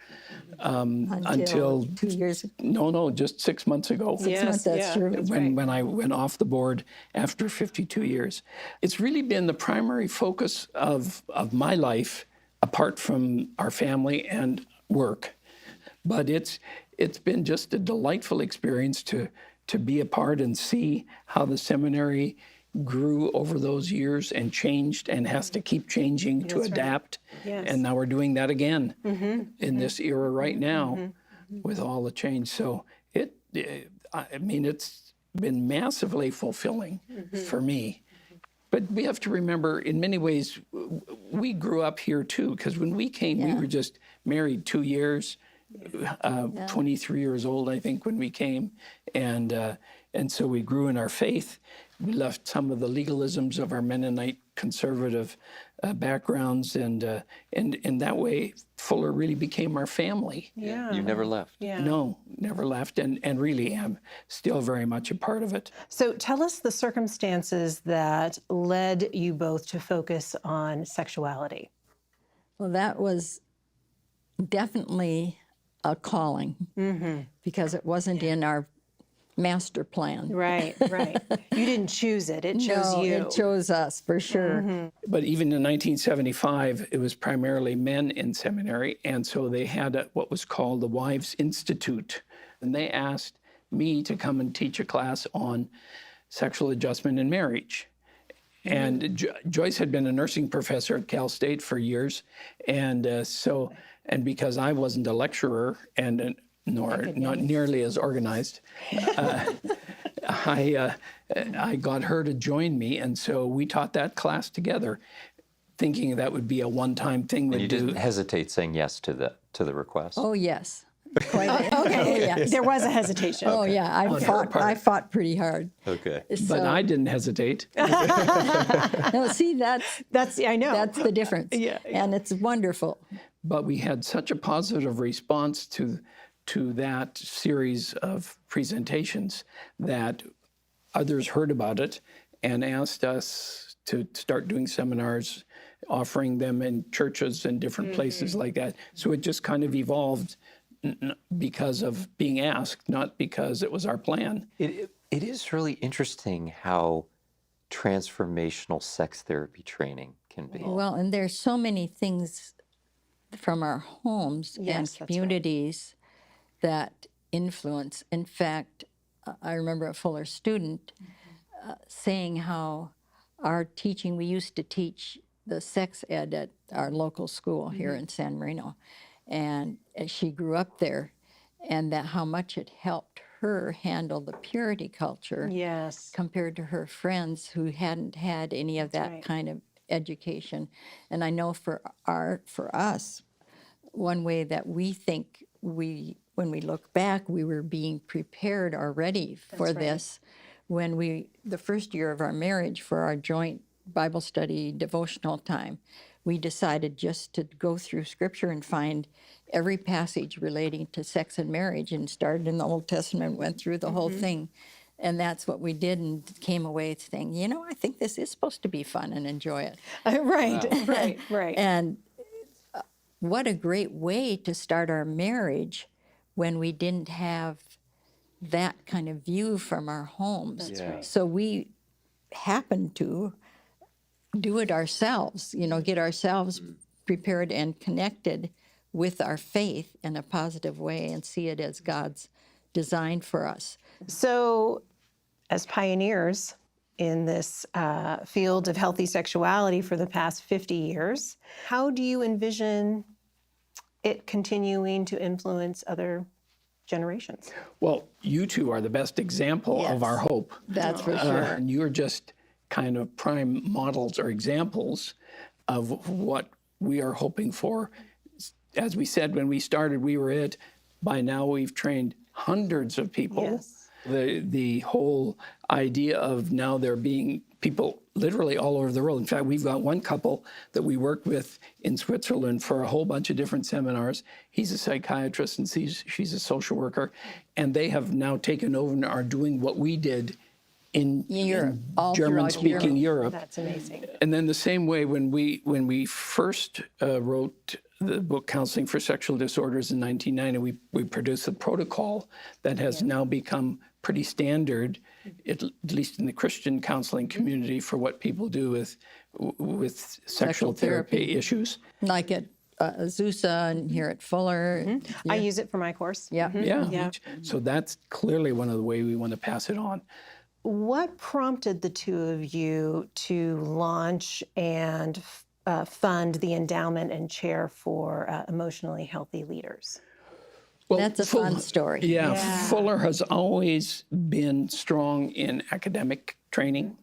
until 2 years ago. No, just 6 months ago. 6 months, that's true. When I went off the board after 52 years. It's really been the primary focus of my life, apart from our family and work. But it's been just a delightful experience to be a part and see how the seminary grew over those years and changed and has to keep changing to adapt. Yes. And now we're doing that again in this era right now with all the change. So I mean, it's been massively fulfilling for me. But we have to remember, in many ways, we grew up here too, because when we came, we were just married 2 years, 23 years old, I think, when we came. And so we grew in our faith. We left some of the legalisms of our Mennonite conservative backgrounds, and in that way, Fuller really became our family. Yeah. You never left. Yeah. No, never left, and really am still very much a part of it. So tell us the circumstances that led you both to focus on sexuality. Well, that was definitely a calling because it wasn't in our master plan. Right, right. You didn't choose it. It chose No, you. it chose us for sure. But even in 1975, it was primarily men in seminary, and so they had what was called the Wives Institute, and they asked me to come and teach a class on sexual adjustment in marriage. And Joyce had been a nursing professor at Cal State for years, and because I wasn't a lecturer and nor not nearly as organized, I got her to join me, and so we taught that class together, thinking that would be a one-time thing. And you didn't hesitate saying yes to the request? Oh, yes. Quite Okay, yes. there was a hesitation. Oh, yeah, I fought pretty hard. Okay. But I didn't hesitate. No, see, I know. That's the difference. Yeah. And it's wonderful. But we had such a positive response to that series of presentations that others heard about it and asked us to start doing seminars, offering them in churches and different places like that. So it just kind of evolved because of being asked, not because it was our plan. It is really interesting how transformational sex therapy training can be. Well, and there's so many things from our homes and communities that influence. In fact, I remember a Fuller student saying how our teaching, we used to teach the sex ed at our local school here in San Marino, and she grew up there, and that how much it helped her handle the purity culture compared to her friends who hadn't had any of that kind of education. And I know for us, one way that we think when we look back, we were being prepared already for this. When the first year of our marriage, for our joint Bible study devotional time, we decided just to go through Scripture and find every passage relating to sex and marriage, and started in the Old Testament, went through the whole thing. And that's what we did, and came away saying, I think this is supposed to be fun and enjoy it. Right. And what a great way to start our marriage when we didn't have that kind of view from our homes. That's right. So we happened to do it ourselves, get ourselves prepared and connected with our faith in a positive way and see it as God's design for us. So, as pioneers in this field of healthy sexuality for the past 50 years, how do you envision it continuing to influence other generations? Well, you two are the best example of our hope. That's for sure. And you're just kind of prime models or examples of what we are hoping for. As we said when we started, we were it. By now, we've trained hundreds of people. Yes. The whole idea of now there being people literally all over the world. In fact, we've got one couple that we worked with in Switzerland for a whole bunch of different seminars. He's a psychiatrist and she's a social worker. And they have now taken over and are doing what we did in German-speaking Europe. That's amazing. And then the same way when we first wrote the book Counseling for Sexual Disorders in 1990, we produced a protocol that has now become pretty standard, at least in the Christian counseling community, for what people do with sexual therapy issues. Like at Azusa and here at Fuller. I use it for my course. Yeah. So that's clearly one of the ways we want to pass it on. What prompted the two of you to launch and fund the endowment and chair for emotionally healthy leaders? Well, That's a fun story. Yeah, Fuller has always been strong in academic training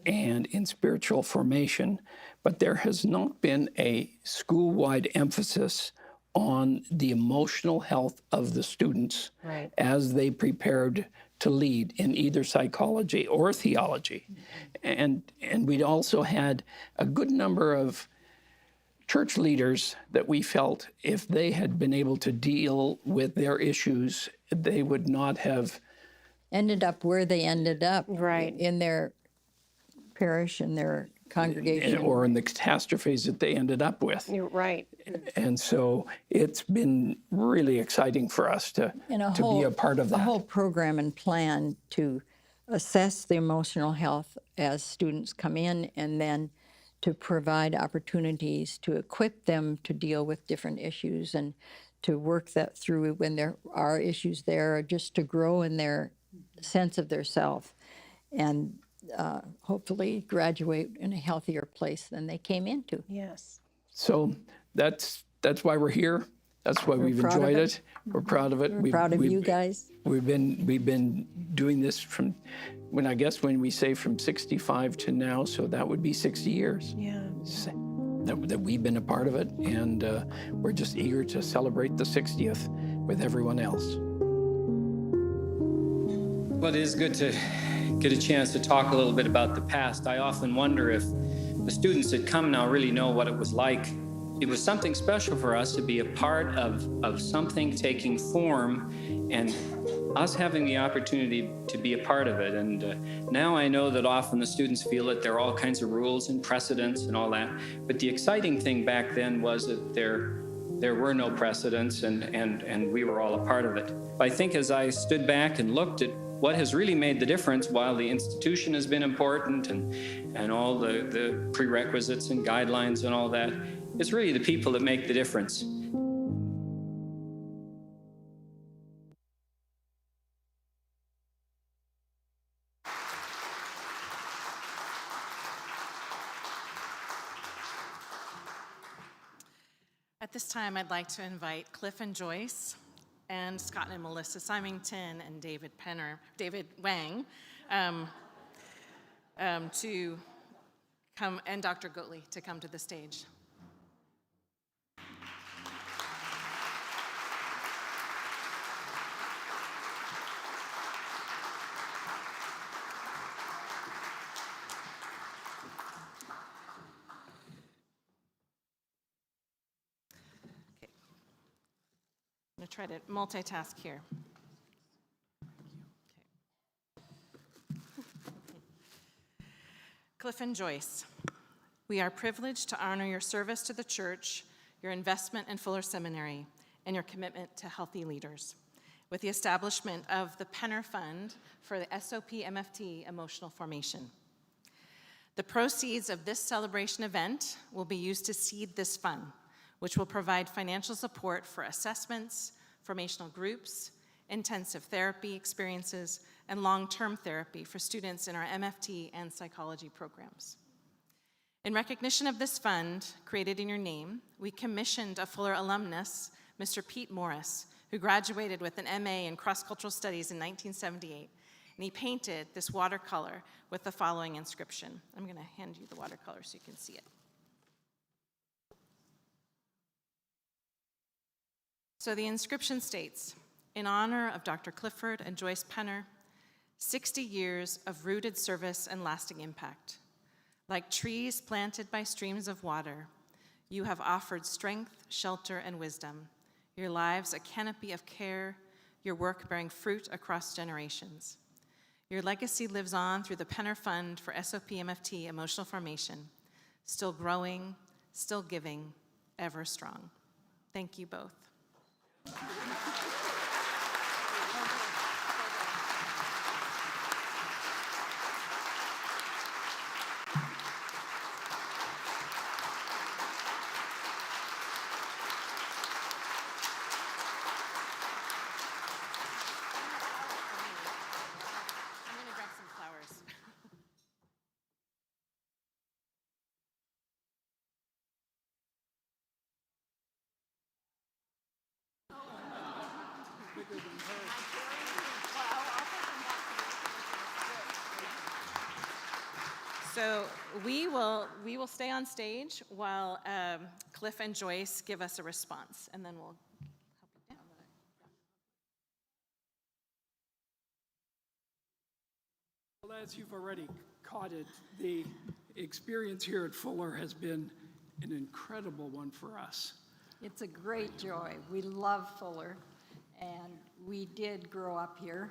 and in spiritual formation, but there has not been a school-wide emphasis on the emotional health of the students as they prepared to lead in either psychology or theology. And we'd also had a good number of church leaders that we felt if they had been able to deal with their issues, they would not have ended up where they ended up, in their parish, in their congregation. Or in the catastrophes that they ended up with. You're right. And so it's been really exciting for us to be a part of that. A whole program and plan to assess the emotional health as students come in, and then to provide opportunities to equip them to deal with different issues and to work that through when there are issues there, or just to grow in their sense of their self, and hopefully graduate in a healthier place than they came into. Yes. So that's why we're here. That's why we've enjoyed it. We're proud of it. We're proud of you guys. We've been doing this from when we say from 65 to now, so that would be 60 years. Yeah. That we've been a part of it, and we're just eager to celebrate the 60th with everyone else. Well, it is good to get a chance to talk a little bit about the past. I often wonder if the students that come now really know what it was like. It was something special for us to be a part of something taking form, and us having the opportunity to be a part of it. And now I know that often the students feel that there are all kinds of rules and precedents and all that. But the exciting thing back then was that there were no precedents, and we were all a part of it. I think as I stood back and looked at what has really made the difference, while the institution has been important and all the prerequisites and guidelines and all that, it's really the people that make the difference. At this time, I'd like to invite Cliff and Joyce and Scott and Melissa Symington and David Wang to come, and Dr. Goatley to come to the stage. I'm going to try to multitask here. Cliff and Joyce, we are privileged to honor your service to the church, your investment in Fuller Seminary, and your commitment to healthy leaders, with the establishment of the Penner Fund for the SOP MFT Emotional Formation. The proceeds of this celebration event will be used to seed this fund, which will provide financial support for assessments, formational groups, intensive therapy experiences, and long-term therapy for students in our MFT and psychology programs. In recognition of this fund, created in your name, we commissioned a Fuller alumnus, Mr. Pete Morris, who graduated with an MA in cross-cultural studies in 1978, and he painted this watercolor with the following inscription. I'm going to hand you the watercolor so you can see it. So the inscription states, in honor of Dr. Clifford and Joyce Penner, 60 years of rooted service and lasting impact. Like trees planted by streams of water, you have offered strength, shelter, and wisdom. Your lives a canopy of care, your work bearing fruit across generations. Your legacy lives on through the Penner Fund for SOP MFT Emotional Formation, still growing, still giving, ever strong. Thank you both. I'm going to grab some flowers. So we will stay on stage while Cliff and Joyce give us a response, and then we'll help you down. Well, as you've already caught it, the experience here at Fuller has been an incredible one for us. It's a great joy. We love Fuller, and we did grow up here.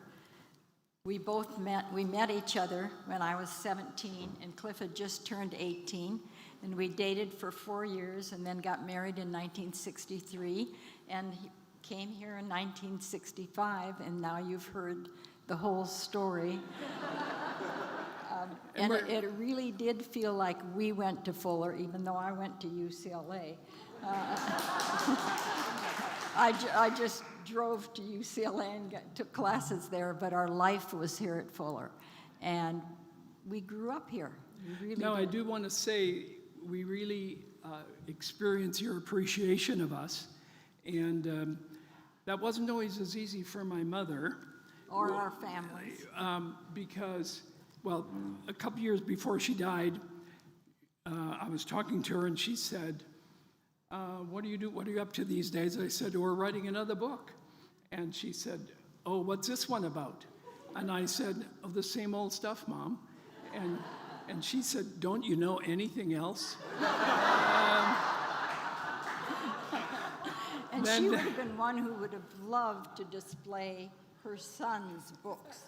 We met each other when I was 17, and Cliff had just turned 18, and we dated for 4 years and then got married in 1963, and he came here in 1965, and now you've heard the whole story. And it really did feel like we went to Fuller, even though I went to UCLA. I just drove to UCLA and took classes there, but our life was here at Fuller. And we grew up here. We really Now, did. I do want to say we really experience your appreciation of us. And that wasn't always as easy for my mother. Or our families. Because, well, a couple years before she died, I was talking to her and she said, what do you do? What are you up to these days? I said, we're writing another book. And she said, oh, what's this one about? And I said, oh, the same old stuff, Mom. And she said, don't you know anything else? And she would have been one who would have loved to display her son's books.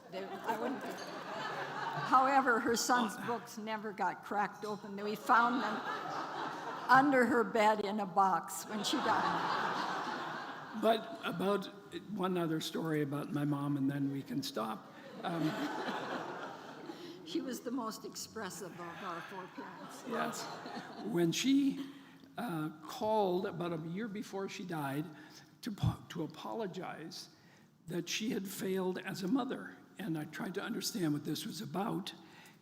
However, her son's books never got cracked open. We found them under her bed in a box when she died. But about one other story about my mom, and then we can stop. She was the most expressive of our four parents. Yes. When she called about a year before she died to apologize that she had failed as a mother. And I tried to understand what this was about.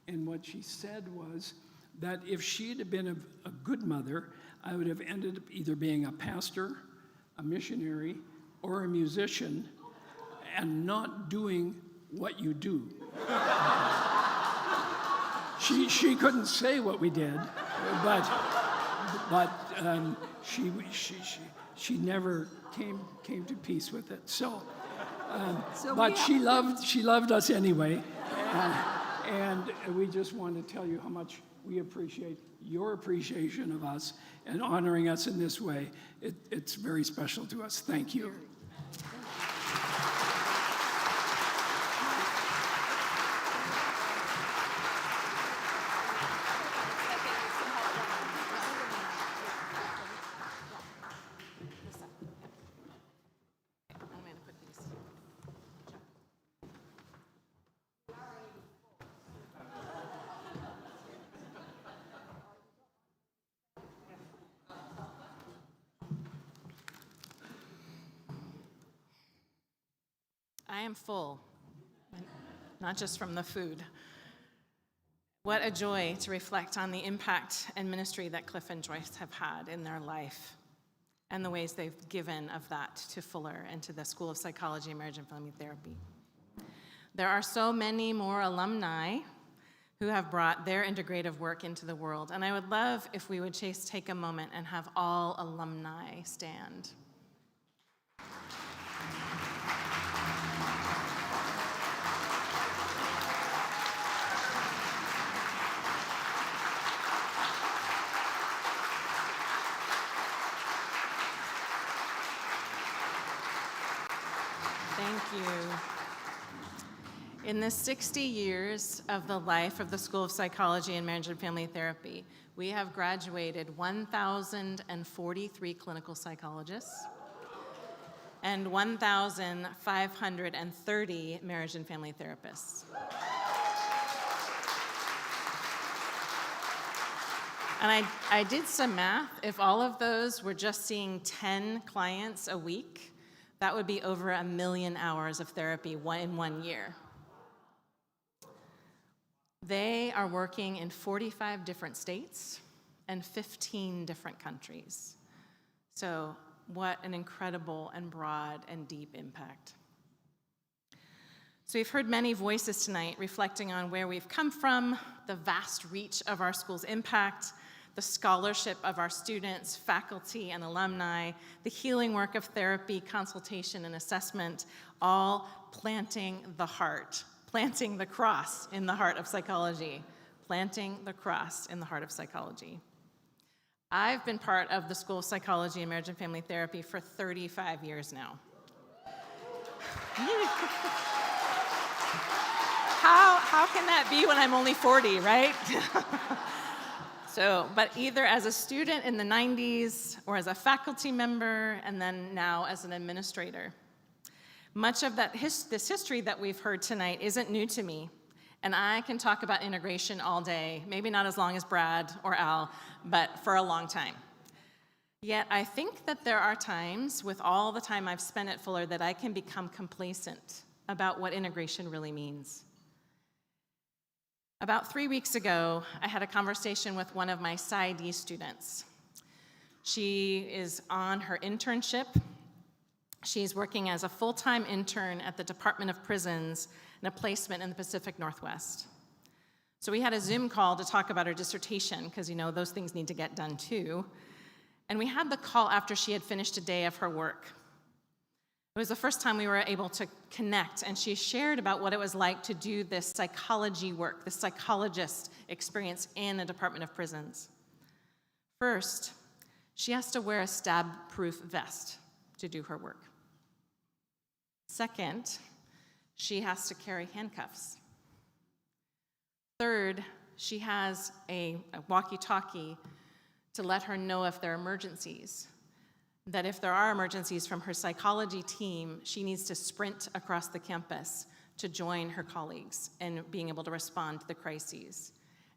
And what she said was that if she had been a good mother, I would have ended up either being a pastor, a missionary, or a musician, and not doing what you do. She couldn't say what we did, but she never came to peace with it. But she loved us anyway, and we just want to tell you how much we appreciate your appreciation of us and honoring us in this way. It's very special to us. Thank you. I am full, not just from the food. What a joy to reflect on the impact and ministry that Cliff and Joyce have had in their life and the ways they've given of that to Fuller and to the School of Psychology and Marriage and Family Therapy. There are so many more alumni who have brought their integrative work into the world, and I would love if we would just take a moment and have all alumni stand. Thank you. In the 60 years of the life of the School of Psychology and Marriage and Family Therapy, we have graduated 1,043 clinical psychologists and 1,530 marriage and family therapists. And I did some math. If all of those were just seeing 10 clients a week, that would be over 1 million hours of therapy in 1 year. They are working in 45 different states and 15 different countries. So what an incredible and broad and deep impact. So we've heard many voices tonight reflecting on where we've come from, the vast reach of our school's impact, the scholarship of our students, faculty, and alumni, the healing work of therapy, consultation, and assessment, all planting the heart, planting the cross in the heart of psychology, planting the cross in the heart of psychology. I've been part of the School of Psychology and Marriage and Family Therapy for 35 years now. How can that be when I'm only 40, right? But either as a student in the 90s or as a faculty member and then now as an administrator. Much of this history that we've heard tonight isn't new to me, and I can talk about integration all day, maybe not as long as Brad or Al, but for a long time. Yet I think that there are times, with all the time I've spent at Fuller, that I can become complacent about what integration really means. About 3 weeks ago, I had a conversation with one of my PsyD students. She is on her internship. She's working as a full-time intern at the Department of Prisons and a placement in the Pacific Northwest. So we had a Zoom call to talk about her dissertation, because those things need to get done too. And we had the call after she had finished a day of her work. It was the first time we were able to connect, and she shared about what it was like to do this psychology work, this psychologist experience in a Department of Prisons. First, she has to wear a stab-proof vest to do her work. Second, she has to carry handcuffs. Third, she has a walkie-talkie to let her know if there are emergencies. That if there are emergencies from her psychology team, she needs to sprint across the campus to join her colleagues in being able to respond to the crises.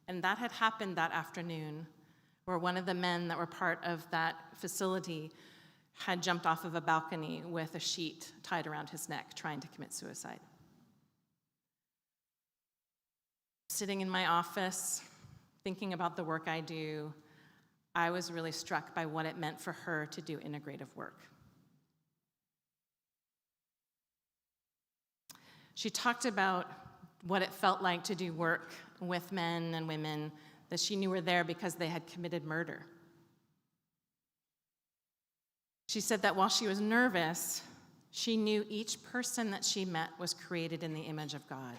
And that had happened that afternoon, where one of the men that were part of that facility had jumped off of a balcony with a sheet tied around his neck, trying to commit suicide. Sitting in my office, thinking about the work I do, I was really struck by what it meant for her to do integrative work. She talked about what it felt like to do work with men and women that she knew were there because they had committed murder. She said that while she was nervous, she knew each person that she met was created in the image of God.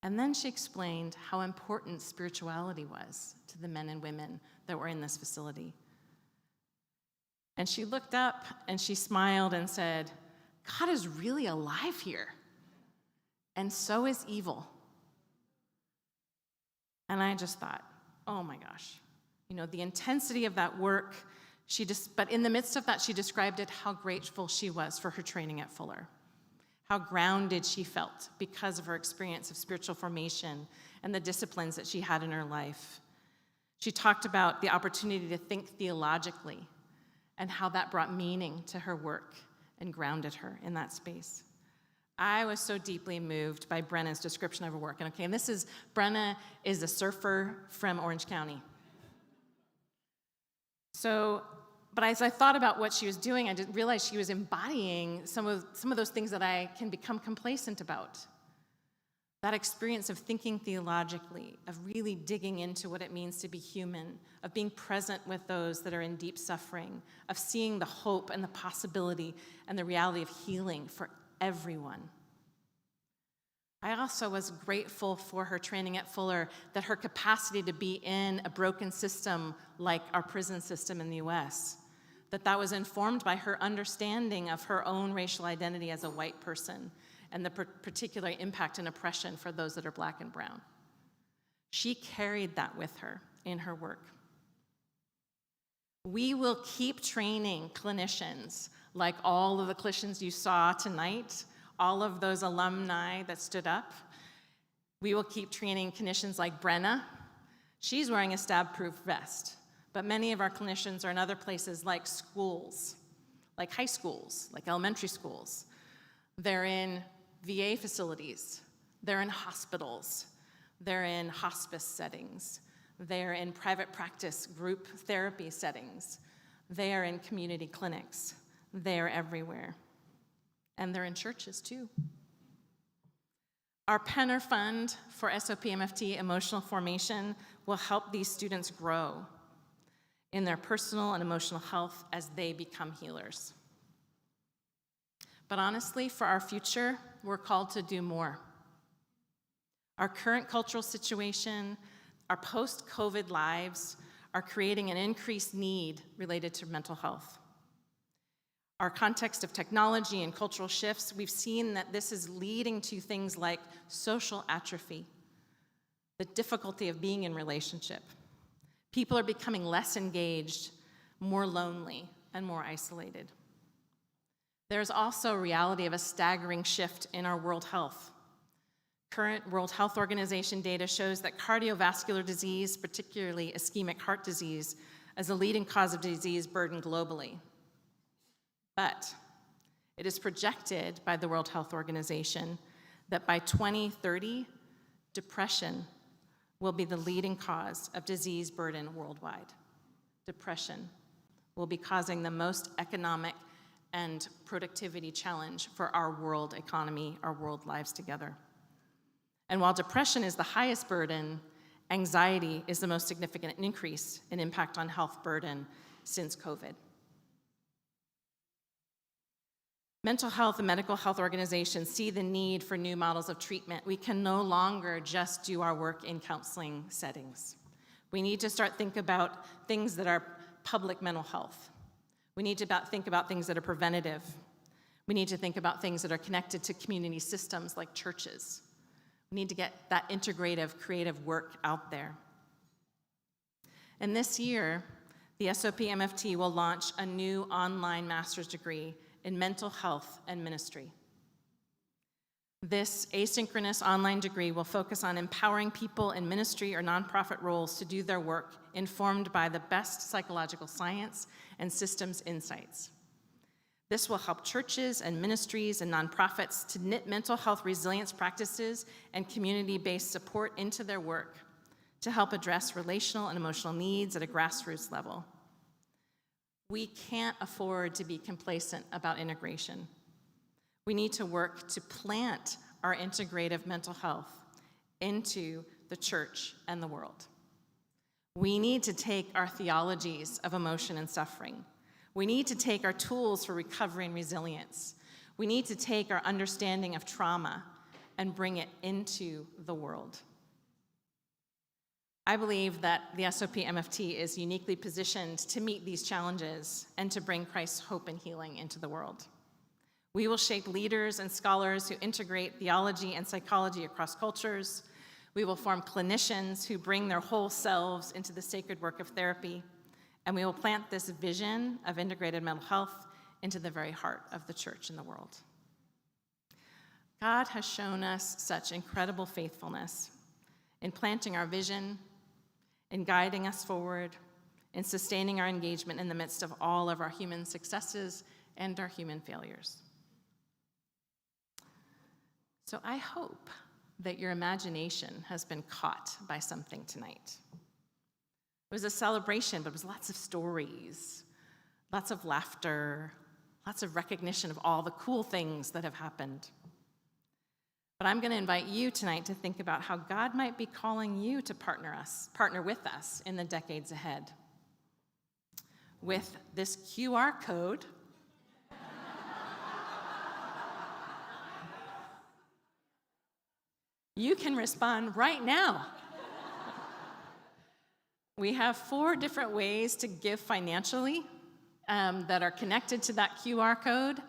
And then she explained how important spirituality was to the men and women that were in this facility. And she looked up and she smiled and said, God is really alive here, and so is evil. And I just thought, oh my gosh, the intensity of that work, but in the midst of that, she described it how grateful she was for her training at Fuller. How grounded she felt because of her experience of spiritual formation and the disciplines that she had in her life. She talked about the opportunity to think theologically and how that brought meaning to her work and grounded her in that space. I was so deeply moved by Brenna's description of her work. And Brenna is a surfer from Orange County. But as I thought about what she was doing, I didn't realize she was embodying some of those things that I can become complacent about. That experience of thinking theologically, of really digging into what it means to be human, of being present with those that are in deep suffering, of seeing the hope and the possibility and the reality of healing for everyone. I also was grateful for her training at Fuller, that her capacity to be in a broken system like our prison system in the US, that was informed by her understanding of her own racial identity as a white person and the particular impact and oppression for those that are Black and brown. She carried that with her in her work. We will keep training clinicians like all of the clinicians you saw tonight, all of those alumni that stood up. We will keep training clinicians like Brenna. She's wearing a stab-proof vest. But many of our clinicians are in other places like schools, like high schools, like elementary schools. They're in VA facilities. They're in hospitals. They're in hospice settings. They're in private practice group therapy settings. They are in community clinics. They are everywhere. and they're in churches too. Our Penner Fund for SOPMFT Emotional Formation will help these students grow in their personal and emotional health as they become healers. But honestly, for our future, we're called to do more. Our current cultural situation, our post-COVID lives are creating an increased need related to mental health. Our context of technology and cultural shifts, we've seen that this is leading to things like social atrophy, the difficulty of being in relationship. People are becoming less engaged, more lonely, and more isolated. There's also a reality of a staggering shift in our world health. Current World Health Organization data shows that cardiovascular disease, particularly ischemic heart disease, is a leading cause of disease burden globally. But it is projected by the World Health Organization that by 2030, depression will be the leading cause of disease burden worldwide. Depression will be causing the most economic and productivity challenge for our world economy, our world lives together. And while depression is the highest burden, anxiety is the most significant increase in impact on health burden since COVID. Mental health and medical health organizations see the need for new models of treatment. We can no longer just do our work in counseling settings. We need to start think about things that are public mental health. We need to think about things that are preventative. We need to think about things that are connected to community systems like churches. We need to get that integrative, creative work out there. And this year, the SOPMFT will launch a new online master's degree in mental health and ministry. This asynchronous online degree will focus on empowering people in ministry or nonprofit roles to do their work informed by the best psychological science and systems insights. This will help churches and ministries and nonprofits to knit mental health resilience practices and community-based support into their work to help address relational and emotional needs at a grassroots level. We can't afford to be complacent about integration. We need to work to plant our integrative mental health into the church and the world. We need to take our theologies of emotion and suffering. We need to take our tools for recovery and resilience. We need to take our understanding of trauma and bring it into the world. I believe that the SOPMFT is uniquely positioned to meet these challenges and to bring Christ's hope and healing into the world. We will shape leaders and scholars who integrate theology and psychology across cultures. We will form clinicians who bring their whole selves into the sacred work of therapy. And we will plant this vision of integrated mental health into the very heart of the church and the world. God has shown us such incredible faithfulness in planting our vision, in guiding us forward, in sustaining our engagement in the midst of all of our human successes and our human failures. So I hope that your imagination has been caught by something tonight. It was a celebration, but it was lots of stories, lots of laughter, lots of recognition of all the cool things that have happened. But I'm going to invite you tonight to think about how God might be calling you to partner with us in the decades ahead. With this QR code, you can respond right now. We have 4 different ways to give financially that are connected to that QR code.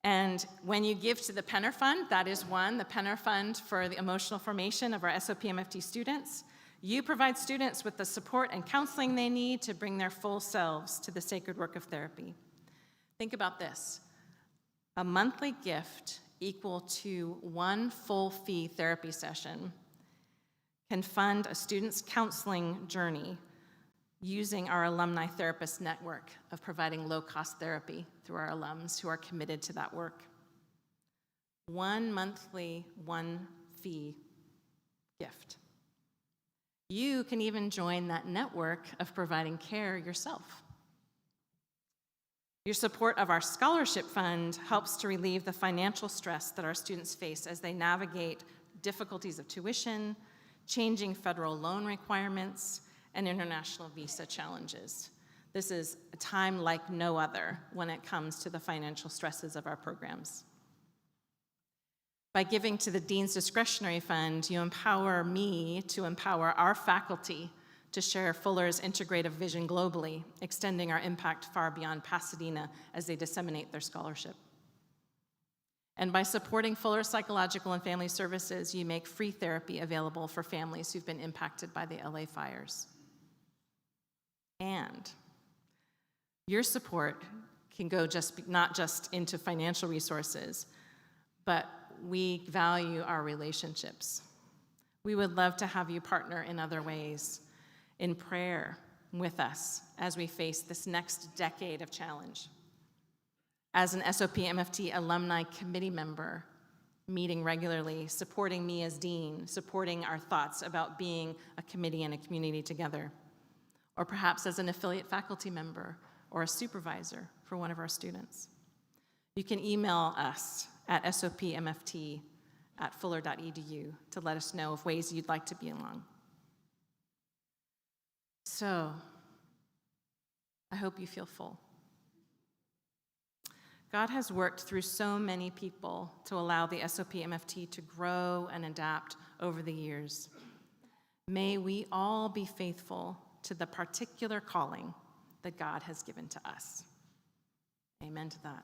And when you give to the Penner Fund, that is one, the Penner Fund for the emotional formation of our SOPMFT students. You provide students with the support and counseling they need to bring their full selves to the sacred work of therapy. Think about this. A monthly gift equal to 1 full fee therapy session can fund a student's counseling journey using our alumni therapist network of providing low-cost therapy through our alums who are committed to that work. 1 monthly, 1 fee gift. You can even join that network of providing care yourself. Your support of our scholarship fund helps to relieve the financial stress that our students face as they navigate difficulties of tuition, changing federal loan requirements, and international visa challenges. This is a time like no other when it comes to the financial stresses of our programs. By giving to the Dean's Discretionary Fund, you empower me to empower our faculty to share Fuller's integrative vision globally, extending our impact far beyond Pasadena as they disseminate their scholarship. And by supporting Fuller Psychological and Family Services, you make free therapy available for families who've been impacted by the LA fires. And your support can go not just into financial resources, but we value our relationships. We would love to have you partner in other ways, in prayer with us as we face this next decade of challenge. As an SOP MFT alumni committee member, meeting regularly, supporting me as dean, supporting our thoughts about being a committee and a community together, or perhaps as an affiliate faculty member or a supervisor for one of our students. You can email us at sopmft@fuller.edu to let us know of ways you'd like to be along. So, I hope you feel full. God has worked through so many people to allow the SOP MFT to grow and adapt over the years. May we all be faithful to the particular calling that God has given to us. Amen to that.